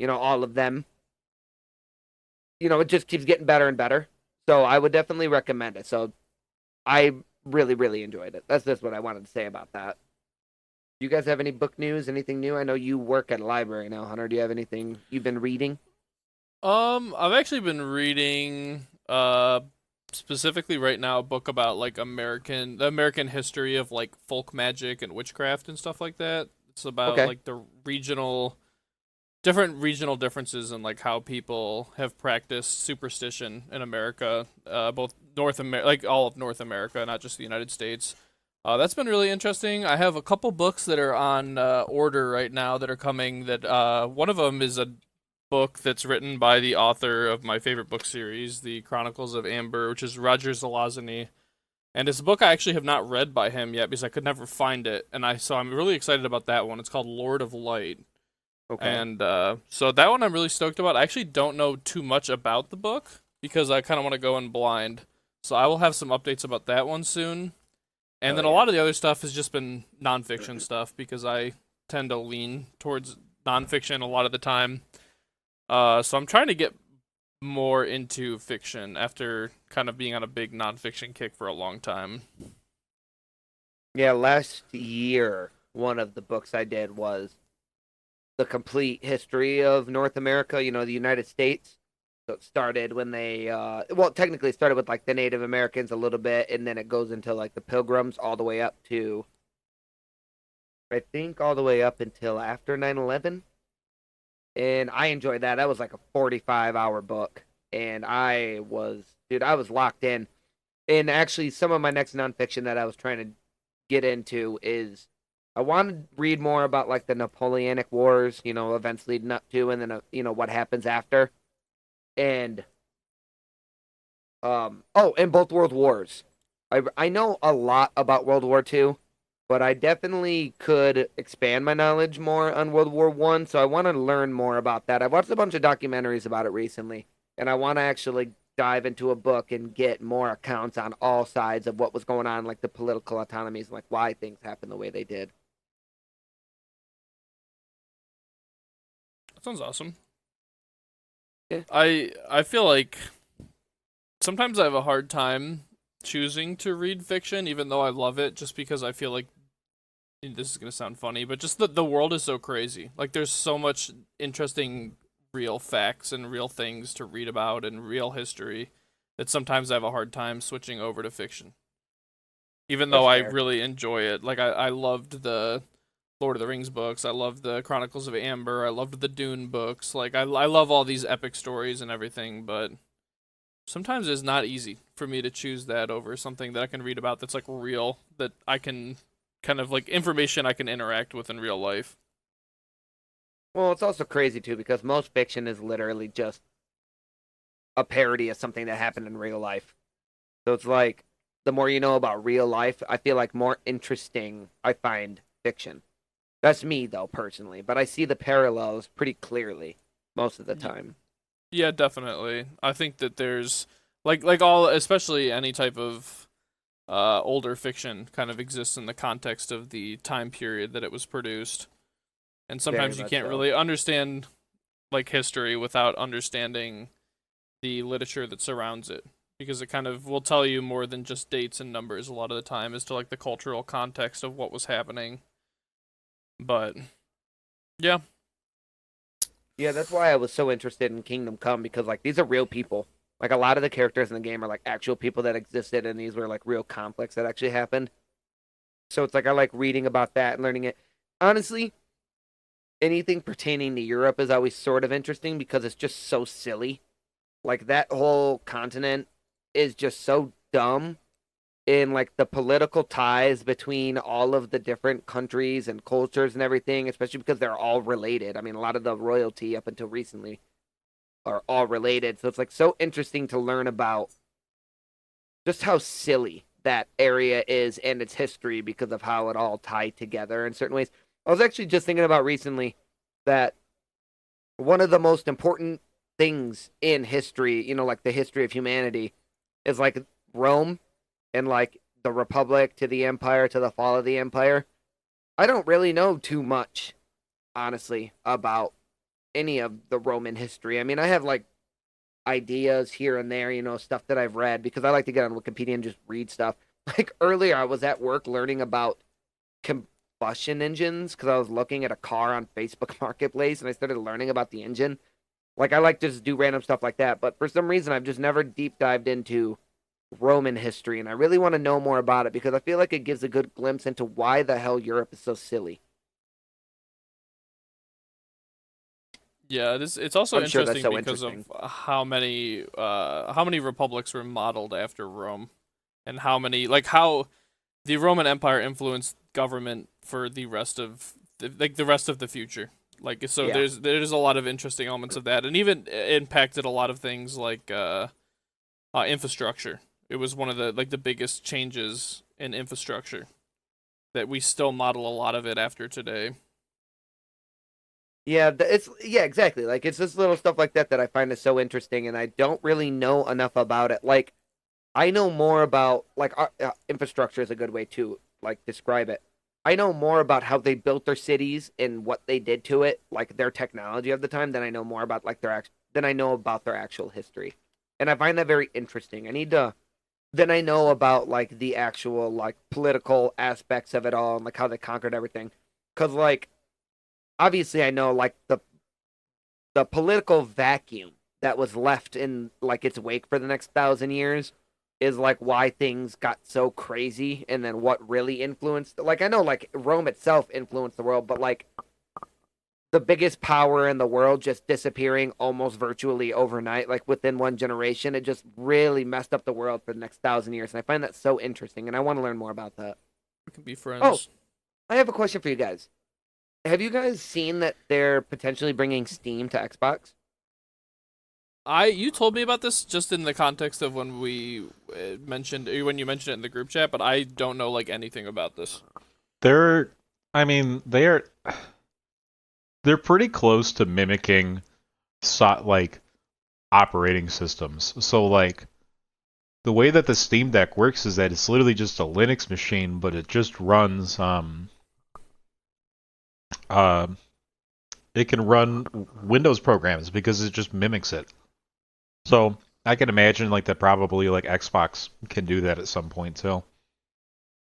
all of them, it just keeps getting better and better. So I would definitely recommend it. So I really, really enjoyed it. That's just what I wanted to say about that. Do you guys have any book news? Anything new? I know you work at a library now, Hunter. Do you have anything you've been reading? I've actually been reading specifically right now a book about like the American history of like folk magic and witchcraft and stuff like that. It's about Okay. like the different regional differences in like how people have practiced superstition in America, both like all of North America, not just the United States. That's been really interesting. I have a couple books that are on order right now that are coming. That one of them is a book that's written by the author of my favorite book series, The Chronicles of Amber, which is Roger Zelazny. And it's a book I actually have not read by him yet because I could never find it. So I'm really excited about that one. It's called Lord of Light. Okay. And so that one I'm really stoked about. I actually don't know too much about the book because I kind of want to go in blind. So I will have some updates about that one soon. And then a lot of the other stuff has just been nonfiction stuff because I tend to lean towards nonfiction a lot of the time. So I'm trying to get more into fiction after kind of being on a big nonfiction kick for a long time. Yeah, last year, one of the books I did was the complete history of North America, the United States. So it started when technically it started with like the Native Americans a little bit, and then it goes into like the Pilgrims all the way up to, I think, all the way up until after 9/11. And I enjoyed that. That was like a 45-hour book. And I was locked in. And actually, some of my next nonfiction that I was trying to get into is I want to read more about like the Napoleonic Wars, events leading up to, and then, what happens after. And, and both World Wars. I know a lot about World War II, but I definitely could expand my knowledge more on World War One. So I want to learn more about that. I've watched a bunch of documentaries about it recently, and I want to actually dive into a book and get more accounts on all sides of what was going on, like the political autonomies, like why things happened the way they did. That sounds awesome. Yeah. I feel like sometimes I have a hard time choosing to read fiction, even though I love it, just because I feel like this is gonna sound funny, but just the world is so crazy. Like there's so much interesting real facts and real things to read about and real history that sometimes I have a hard time switching over to fiction. Even though I really enjoy it. Like I loved the Lord of the Rings books, I loved the Chronicles of Amber, I loved the Dune books. Like I love all these epic stories and everything, but sometimes it's not easy for me to choose that over something that I can read about that's like real, that I can kind of like information I can interact with in real life. Well, it's also crazy too because most fiction is literally just a parody of something that happened in real life. So it's like the more you know about real life, I feel like more interesting I find fiction. That's me though, personally, but I see the parallels pretty clearly most of the time. Yeah, definitely. I think that there's like all, especially any type of older fiction kind of exists in the context of the time period that it was produced. And sometimes Very you much can't so. really understand like history without understanding the literature that surrounds it, because it kind of will tell you more than just dates and numbers a lot of the time as to like the cultural context of what was happening. But yeah. Yeah, that's why I was so interested in Kingdom Come because like these are real people. Like a lot of the characters in the game are like actual people that existed, and these were like real conflicts that actually happened. So it's like I like reading about that and learning it. Honestly, anything pertaining to Europe is always sort of interesting because it's just so silly. Like that whole continent is just so dumb in like the political ties between all of the different countries and cultures and everything, especially because they're all related. I mean, a lot of the royalty up until recently are all related. So it's like so interesting to learn about just how silly that area is and its history because of how it all tied together in certain ways. I was actually just thinking about recently that one of the most important things in history, like the history of humanity, is like Rome and like the Republic to the Empire to the fall of the Empire. I don't really know too much, honestly, about any of the Roman history. I mean, I have like ideas here and there, stuff that I've read because I like to get on Wikipedia and just read stuff. Like earlier, I was at work learning about combustion engines because I was looking at a car on Facebook Marketplace and I started learning about the engine. Like I like to just do random stuff like that, but for some reason, I've just never deep dived into Roman history, and I really want to know more about it because I feel like it gives a good glimpse into why the hell Europe is so silly. Yeah, it's also I'm sure that's interesting so because interesting. of how many republics were modeled after Rome, and how the Roman Empire influenced government for the rest of the rest of the future. Like so, Yeah. there's a lot of interesting elements of that, and even impacted a lot of things like infrastructure. It was one of the biggest changes in infrastructure that we still model a lot of it after today. Yeah, exactly. Like it's just little stuff like that that I find is so interesting, and I don't really know enough about it. Like I know more about like infrastructure is a good way to like describe it. I know more about how they built their cities and what they did to it, like their technology of the time, than I know more about like than I know about their actual history, and I find that very interesting. I need to Then I know about like the actual like political aspects of it all and like how they conquered everything, because like obviously I know like the political vacuum that was left in like its wake for the next 1,000 years is like why things got so crazy and then what really influenced, like I know like Rome itself influenced the world, but like the biggest power in the world just disappearing almost virtually overnight, like within one generation, it just really messed up the world for the next 1,000 years, and I find that so interesting and I want to learn more about that. We can be Oh, friends. I have a question for you guys. Have you guys seen that they're potentially bringing Steam to Xbox? You told me about this just in the context of when we mentioned when you mentioned it in the group chat, but I don't know like anything about this. They're, I mean, they're pretty close to mimicking like operating systems. So like the way that the Steam Deck works is that it's literally just a Linux machine, but it just runs uh it can run Windows programs because it just mimics it. So I can imagine like that probably like Xbox can do that at some point too.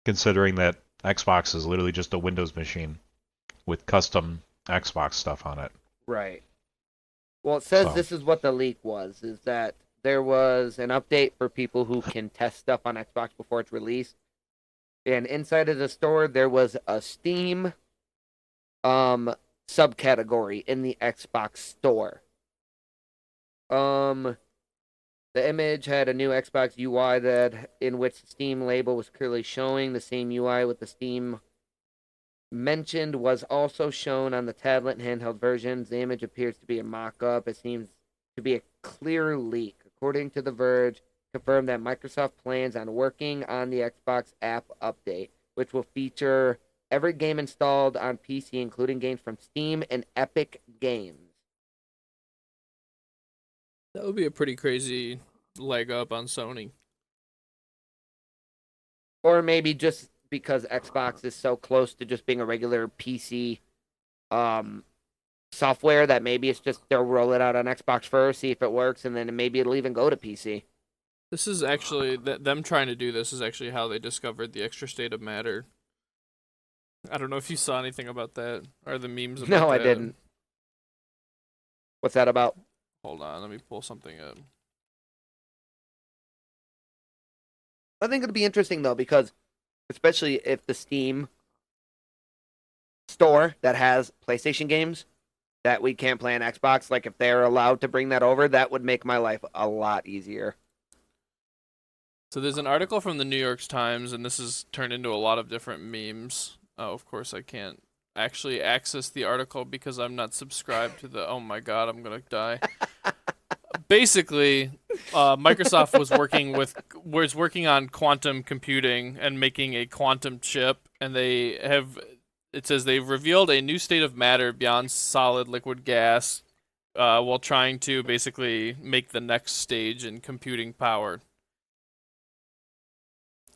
Considering that Xbox is literally just a Windows machine with custom Xbox stuff on it. Right. Well, it says So this is what the leak was, is that there was an update for people who can test stuff on Xbox before it's released. And inside of the store there was a Steam um subcategory in the Xbox store. Um the image had a new Xbox UI that in which the Steam label was clearly showing. The same UI with the Steam mentioned was also shown on the tablet and handheld versions. The image appears to be a mock-up. It seems to be a clear leak. According to The Verge, confirmed that Microsoft plans on working on the Xbox app update, which will feature every game installed on PC, including games from Steam and Epic Games. That would be a pretty crazy leg up on Sony. Or maybe just because Xbox is so close to just being a regular PC um, software that maybe it's just they'll roll it out on Xbox first, see if it works, and then maybe it'll even go to PC. This is actually them trying to do this is actually how they discovered the extra state of matter. I don't know if you saw anything about that or the memes about No, I that. didn't. What's that about? Hold on, let me pull something up. I think it'll be interesting though, because especially if the Steam store that has PlayStation games that we can't play on Xbox, like if they're allowed to bring that over, that would make my life a lot easier. So there's an article from the New York Times, and this has turned into a lot of different memes. Oh, of course I can't actually access the article because I'm not subscribed to the. Oh my god, I'm gonna die. Basically, Microsoft was working on quantum computing and making a quantum chip, and they have. It says they've revealed a new state of matter beyond solid liquid gas, while trying to basically make the next stage in computing power.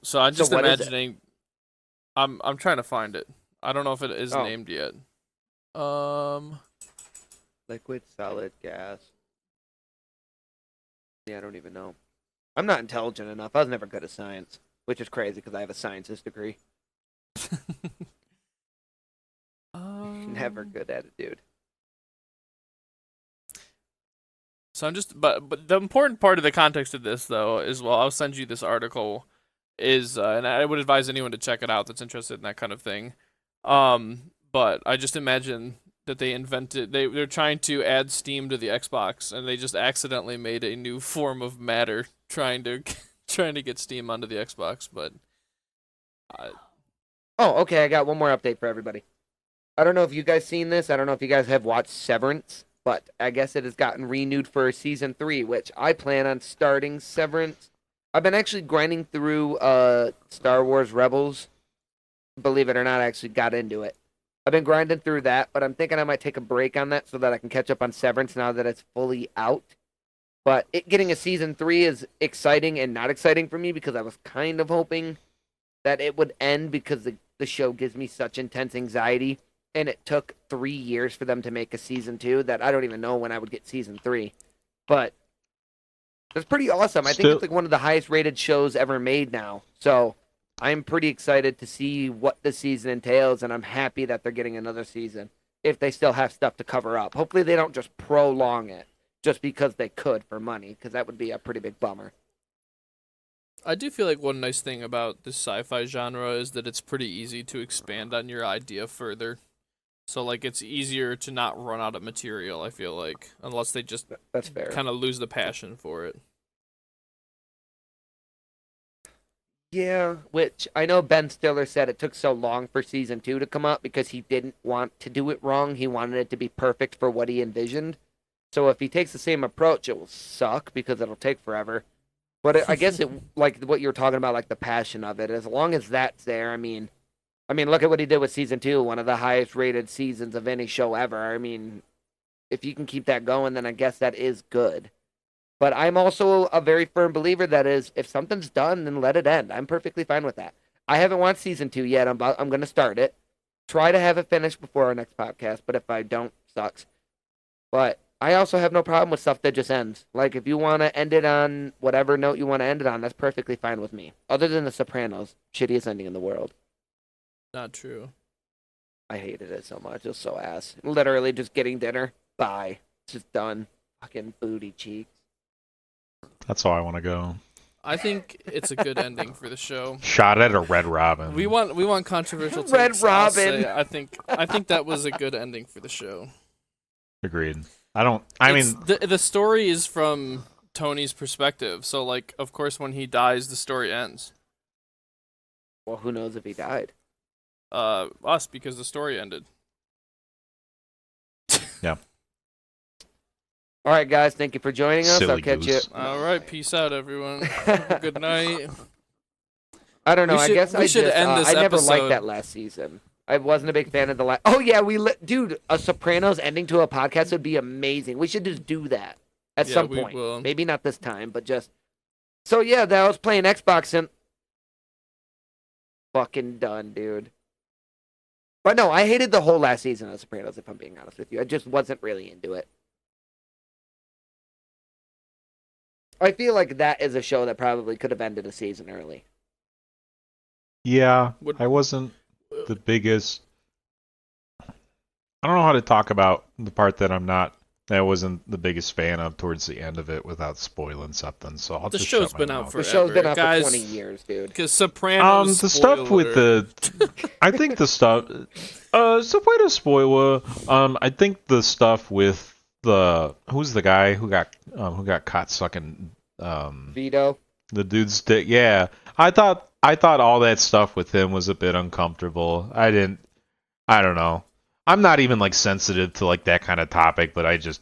So I'm just imagining. I'm trying to find it. I don't know if it is named yet. Liquid, solid, gas. Yeah, I don't even know. I'm not intelligent enough. I was never good at science, which is crazy because I have a sciences degree. Never good at it, dude. So I'm just, but the important part of the context of this though is, well, I'll send you this article. And I would advise anyone to check it out that's interested in that kind of thing. But I just imagine that they're trying to add Steam to the Xbox, and they just accidentally made a new form of matter trying to get Steam onto the Xbox. But oh, okay, I got one more update for everybody. I don't know if you guys seen this. I don't know if you guys have watched Severance, but I guess it has gotten renewed for season 3, which I plan on starting Severance. I've been actually grinding through Star Wars Rebels. Believe it or not, I actually got into it. I've been grinding through that, but I'm thinking I might take a break on that so that I can catch up on Severance now that it's fully out. But it getting a season 3 is exciting and not exciting for me because I was kind of hoping that it would end because the show gives me such intense anxiety. And it took 3 years for them to make a season 2 that I don't even know when I would get season 3. But that's pretty awesome. I think it's like one of the highest rated shows ever made now. So I'm pretty excited to see what the season entails, and I'm happy that they're getting another season if they still have stuff to cover up. Hopefully they don't just prolong it just because they could for money, because that would be a pretty big bummer. I do feel like one nice thing about this sci-fi genre is that it's pretty easy to expand on your idea further. So, like, it's easier to not run out of material, I feel like, unless they just that's fair. Kind of lose the passion for it. Yeah, which I know Ben Stiller said it took so long for season 2 to come up because he didn't want to do it wrong. He wanted it to be perfect for what he envisioned. So if he takes the same approach, it will suck because it'll take forever. But I guess it, like what you're talking about, like the passion of it, as long as that's there, I mean, look at what he did with season 2, one of the highest rated seasons of any show ever. I mean, if you can keep that going, then I guess that is good. But I'm also a very firm believer that is, if something's done, then let it end. I'm perfectly fine with that. I haven't watched season 2 yet. I'm going to start it. Try to have it finished before our next podcast, but if I don't, sucks. But I also have no problem with stuff that just ends. Like, if you want to end it on whatever note you want to end it on, that's perfectly fine with me. Other than The Sopranos, shittiest ending in the world. Not true. I hated it so much. It was so ass. Literally just getting dinner. Bye. It's just done. Fucking booty cheeks. That's how I want to go. I think it's a good ending for the show. Shot at a Red Robin. We want controversial takes. Red Robin. I think that was a good ending for the show. Agreed. The story is from Tony's perspective, so like, of course, when he dies, the story ends. Well, who knows if he died? Us, because the story ended. Yeah. All right, guys. Thank you for joining us. Silly I'll catch you. goose. All right, peace out, everyone. Good night. I don't know. We should end this I never episode. liked that last season. I wasn't a big fan of the last. Oh yeah, dude, a Sopranos ending to a podcast would be amazing. We should just do that at some point. Will. Maybe not this time, but just. So yeah, I was playing Xbox and. Fucking done, dude. But no, I hated the whole last season of Sopranos. If I'm being honest with you, I just wasn't really into it. I feel like that is a show that probably could have ended a season early. Yeah, I wasn't the biggest. I don't know how to talk about the part that I wasn't the biggest fan of towards the end of it without spoiling something. So I'll The show's show's been out forever. The show's been out Guys, for 20 years, dude. Because Sopranos. The stuff with I think the stuff. Spoiler, spoiler. I think the stuff with who's the guy who got caught sucking. Vito. The dude's dick. Yeah, I thought all that stuff with him was a bit uncomfortable. I don't know. I'm not even like sensitive to like that kind of topic, but I didn't.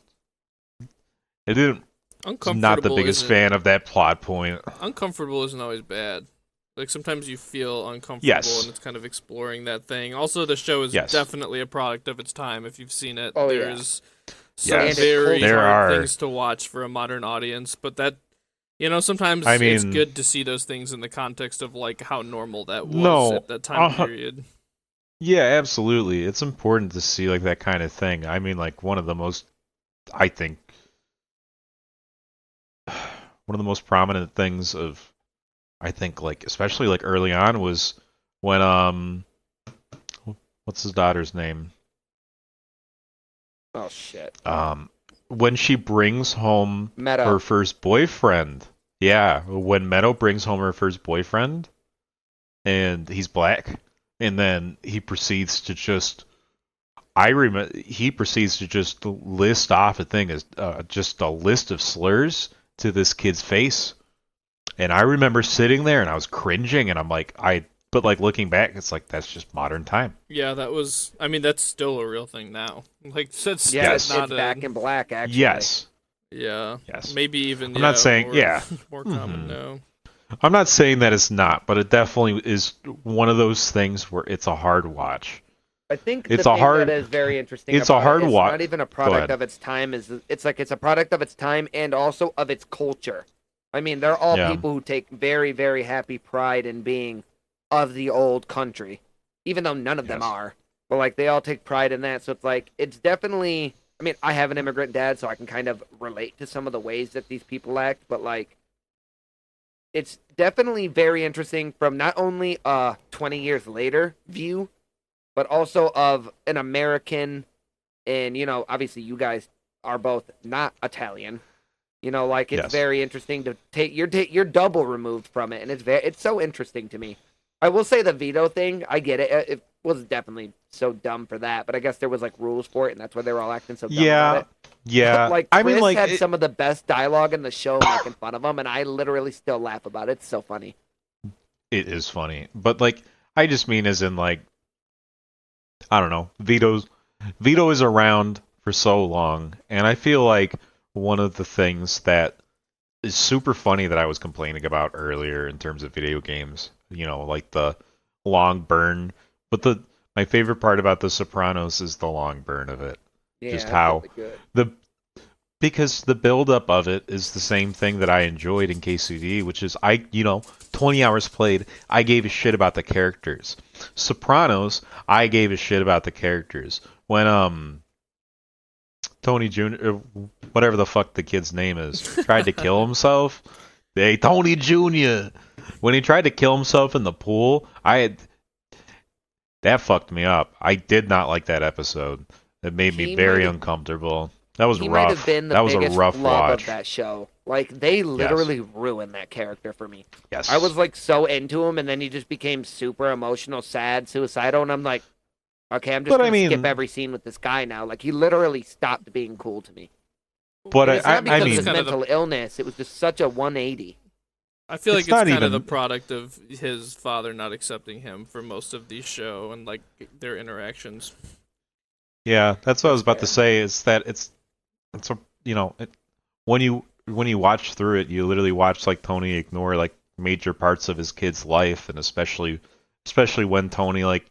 Not the biggest fan of that plot point. Uncomfortable isn't always bad. Like sometimes you feel uncomfortable, Yes. and it's kind of exploring that thing. Also, the show is definitely a product of its time. If you've seen it, there's some very hard things to watch for a modern audience. But that, sometimes it's good to see those things in the context of like how normal that was at that time period. Yeah, absolutely. It's important to see like that kind of thing. I mean, like one of the most prominent things of, I think, like especially like early on was when what's his daughter's name? Oh shit. When she brings home Meadow. her first boyfriend. Yeah, when Meadow brings home her first boyfriend, and he's black, and then he proceeds to just list off a thing as just a list of slurs to this kid's face. And I remember sitting there and I was cringing, and I'm like, but like looking back, it's like that's just modern time. Yeah, that's still a real thing now. Like that's it's back in black actually. Yes. Yeah. Yes. Maybe even. I'm not saying more common now. I'm not saying that it's not, but it definitely is one of those things where it's a hard watch. I think that is very interesting. It's a hard watch. It's not even a product of its time. It's a product of its time and also of its culture. I mean, they're all people who take very, very happy pride in being of the old country, even though none of them are. But like, they all take pride in that. So it's like, it's definitely. I mean, I have an immigrant dad, so I can kind of relate to some of the ways that these people act. But like, it's definitely very interesting from not only a 20 years later view, but also of an American, and obviously you guys are both not Italian. It's very interesting to take you're double removed from it, and it's so interesting to me. I will say the veto thing, I get it. It was definitely so dumb for that, but I guess there was like rules for it, and that's why they were all acting so dumb about it. Yeah. But, like Chris had some of the best dialogue in the show, making fun of him, and I literally still laugh about it. It's so funny. It is funny, but like I just mean as in like, I don't know, Vito is around for so long, and I feel like one of the things that is super funny that I was complaining about earlier in terms of video games, like the long burn, but my favorite part about The Sopranos is the long burn of it. Yeah, just how really because the buildup of it is the same thing that I enjoyed in KCD, which is 20 hours played, I gave a shit about the characters. Sopranos, I gave a shit about the characters. When Tony Jr., whatever the fuck the kid's name is, tried to kill himself. Hey, Tony Jr. When he tried to kill himself in the pool, that fucked me up. I did not like that episode. It made me very uncomfortable. That was rough. Might have been the that was biggest a rough flub watch of that show. Like, they literally ruined that character for me. Yes. I was like so into him, and then he just became super emotional, sad, suicidal, and I'm like, okay, I'm just gonna skip every scene with this guy now. Like, he literally stopped being cool to me. But it's not because of his mental illness. It was just such a 180. I feel like it's kind of the product of his father not accepting him for most of the show and like their interactions. Yeah, that's what I was about to say. Is that when you watch through it, you literally watch like Tony ignore like major parts of his kid's life, and especially when Tony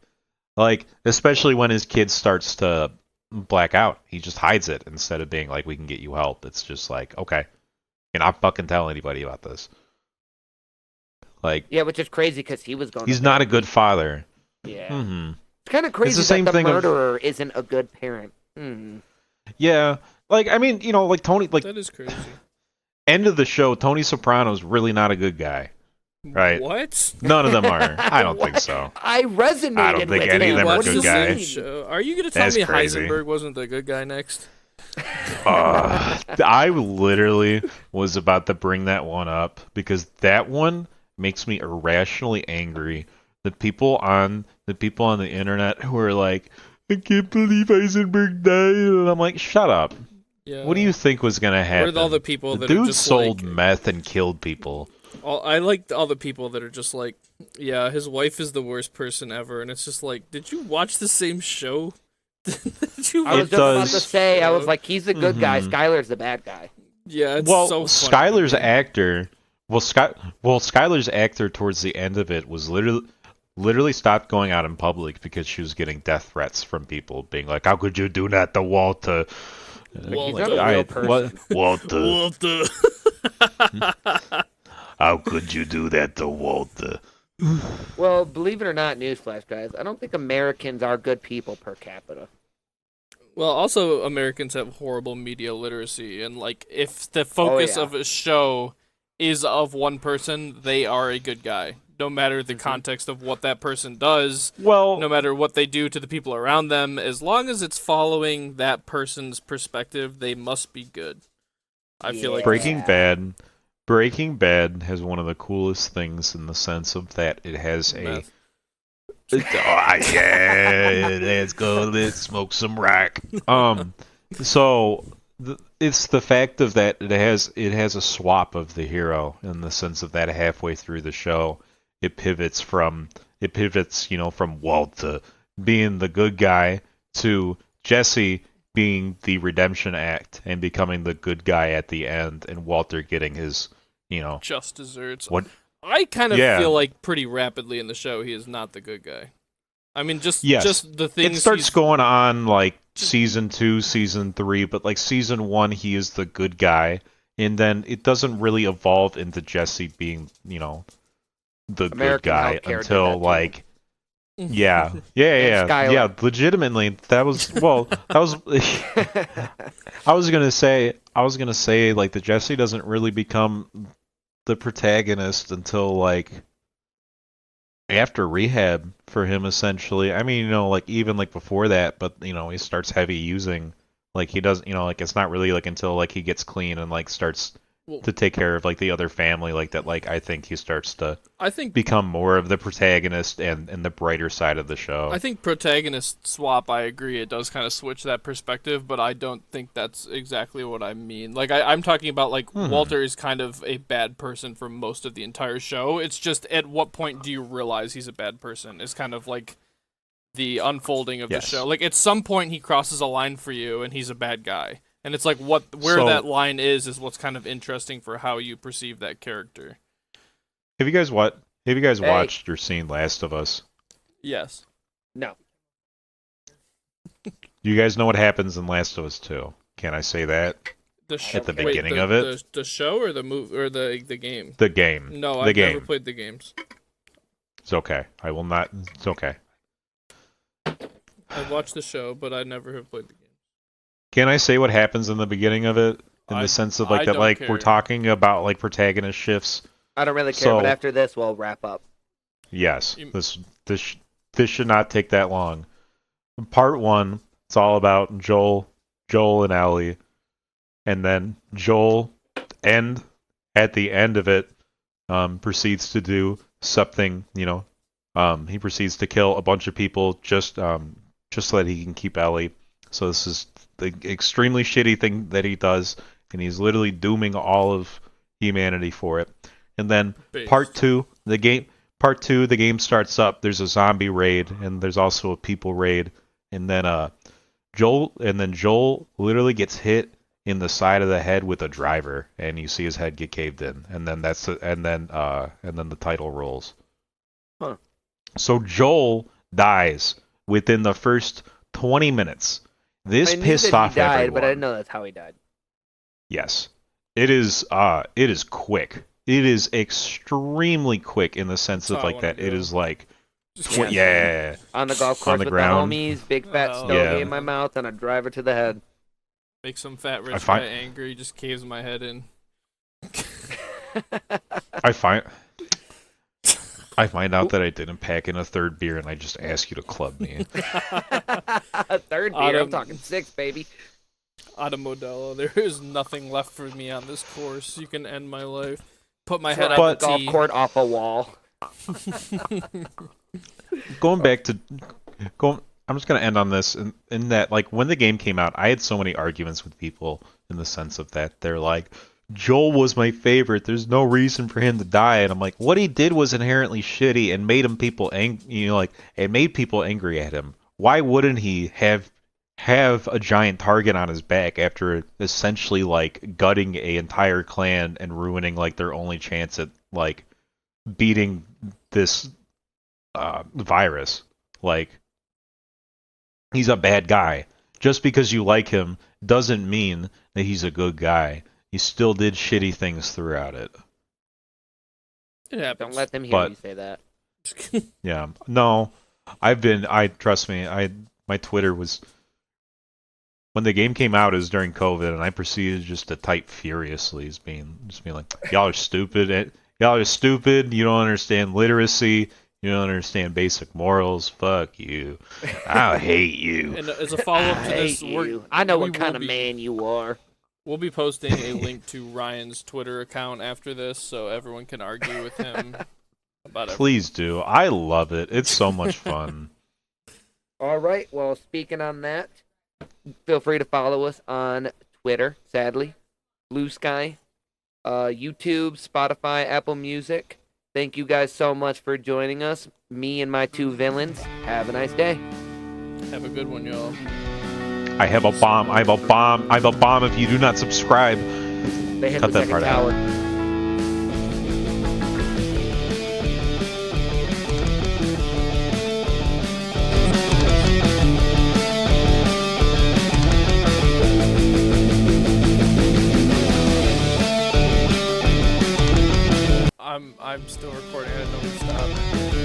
especially when his kid starts to black out, he just hides it instead of being like, we can get you help. It's just like, okay, you're not fucking tell anybody about this. Like, yeah, which is crazy because he's not a good father. Yeah. Mm-hmm. It's kind of crazy that the murderer isn't a good parent. Mm-hmm. Yeah, like I mean, like Tony, like that is crazy. End of the show, Tony Soprano's really not a good guy, right? What? None of them are. I don't think so. I resonated. I don't think any of them are good guys. Are you gonna tell me crazy. Heisenberg wasn't the good guy next? I literally was about to bring that one up because that one makes me irrationally angry. The people on the internet who are like, I can't believe Heisenberg died, and I'm like, shut up. Yeah. What do you think was gonna happen? Where all the people that dude are just sold meth and killed people. I like all the people that are just like, yeah, his wife is the worst person ever, and it's just like, did you watch the same show? Did you I was It just about to does. say, I was like, he's the good guy. Mhm. Skyler's the bad guy. Yeah, it's Well, so funny to Skyler's me. actor. Skyler's actor towards the end of it was literally stopped going out in public because she was getting death threats from people being like, "How could you do that to Walter?" He's Walter. not a real person. Walter? Walter. How could you do that to Walter? Well, believe it or not, newsflash, guys, I don't think Americans are good people per capita. Well, also Americans have horrible media literacy, and like if the focus yeah. of a show is of one person, they are a good guy. No matter the context of what that person does, Well, no matter what they do to the people around them, as long as it's following that person's perspective, they must be good. I feel like Breaking Bad has one of the coolest things in the sense of that it has a. Meth. Yeah, let's go. Let's smoke some rock. So it's the fact of that it has a swap of the hero in the sense of that halfway through the show, it pivots, from Walter being the good guy to Jesse being the redemption act and becoming the good guy at the end, and Walter getting his, just desserts. what? I kind of Yeah. feel like pretty rapidly in the show he is not the good guy. I mean, just Yes. the things It starts he's- going on like season 2, season 3, but like season 1, he is the good guy, and then it doesn't really evolve into Jesse being, the good American guy Healthcare did until that too. like, yeah. Skyler. Legitimately, that was I was gonna say like the Jesse doesn't really become the protagonist until like after rehab for him, essentially. I mean, like even like before that, but he starts heavy using. Like he does, like it's not really like until like he gets clean and like starts Well- to take care of like the other family, like that. Like I think he starts to I think become more of the protagonist and the brighter side of the show. I think protagonist swap, I agree, it does kind of switch that perspective, but I don't think that's exactly what I mean. Like, I'm talking about, like, Walter is kind of a bad person for most of the entire show. It's just, at what point do you realize he's a bad person? Is kind of, like, the unfolding of Yes. the show. Like, at some point he crosses a line for you, and he's a bad guy. And it's like, where So- that line is what's kind of interesting for how you perceive that character. Have you guys Hey. watched or seen Last of Us? Yes. No. Do you guys know what happens in Last of Us 2? Can I say that? At the beginning of it? The show or the movie or the game? The game. No, the I've game. never played the games. It's okay. I will not. It's okay. I've watched the show, but I never have played the game. Can I say what happens in the beginning of it? In I- the sense of I like that, don't like care. we're talking about like protagonist shifts. I don't really care, So- but after this, we'll wrap up. Yes, You- this should not take that long. Part 1, it's all about Joel and Ellie, and then Joel, at the end of it, proceeds to do something. He proceeds to kill a bunch of people just so that he can keep Ellie. So this is the extremely shitty thing that he does, and he's literally dooming all of humanity for it. And then Based. Part 2, the game starts up. There's a zombie raid, and there's also a people raid. And then Joel literally gets hit in the side of the head with a driver, and you see his head get caved in. And then and then the title rolls. Huh. So Joel dies within the first 20 minutes. This I knew pissed that off he died, everyone. but I didn't know that's how he died. Yes. It is quick. It is extremely quick in the sense That's of how I like that. wanna It go. is like Just yeah. On the golf On course the with ground. the homies, big fat Oh. stogie Yeah. in my mouth, and a driver to the head. Make some fat I rich find- guy angry, just caves my head in. I find out that I didn't pack in a third beer and I just ask you to club me. Third beer, I'm talking 6, baby. Out of Modelo, there is nothing left for me on this course. You can end my life. Put my head on Drive the the golf tee. court off a wall. Going back to I'm just gonna end on this in that like when the game came out, I had so many arguments with people in the sense of that they're like, Joel was my favorite. There's no reason for him to die. And I'm like, what he did was inherently shitty and made him people it made people angry at him. Why wouldn't he have a giant target on his back after essentially like gutting a entire clan and ruining like their only chance at like beating this virus? Like, he's a bad guy. Just because you like him doesn't mean that he's a good guy. He still did shitty things throughout it. It happens. Don't let them hear you say that. Yeah. No. Trust me, my Twitter was, when the game came out, it was during COVID, and I proceeded just to type furiously, just being like, y'all are stupid. Y'all are stupid. You don't understand literacy. You don't understand basic morals. Fuck you. I hate you. And as a follow-up to this, I know what kind of man you are. We'll be posting a link to Ryan's Twitter account after this, so everyone can argue with him about it. Please do. I love it. It's so much fun. All right. Well, speaking on that, feel free to follow us on Twitter, sadly, Blue Sky, YouTube, Spotify, Apple Music. Thank you guys so much for joining us. Me and my two villains. Have a nice day. Have a good one, y'all. I have a bomb. I have a bomb. I have a bomb if you do not subscribe. They hit Cut the that second part out. tower. I'm still recording. I didn't know we stopped.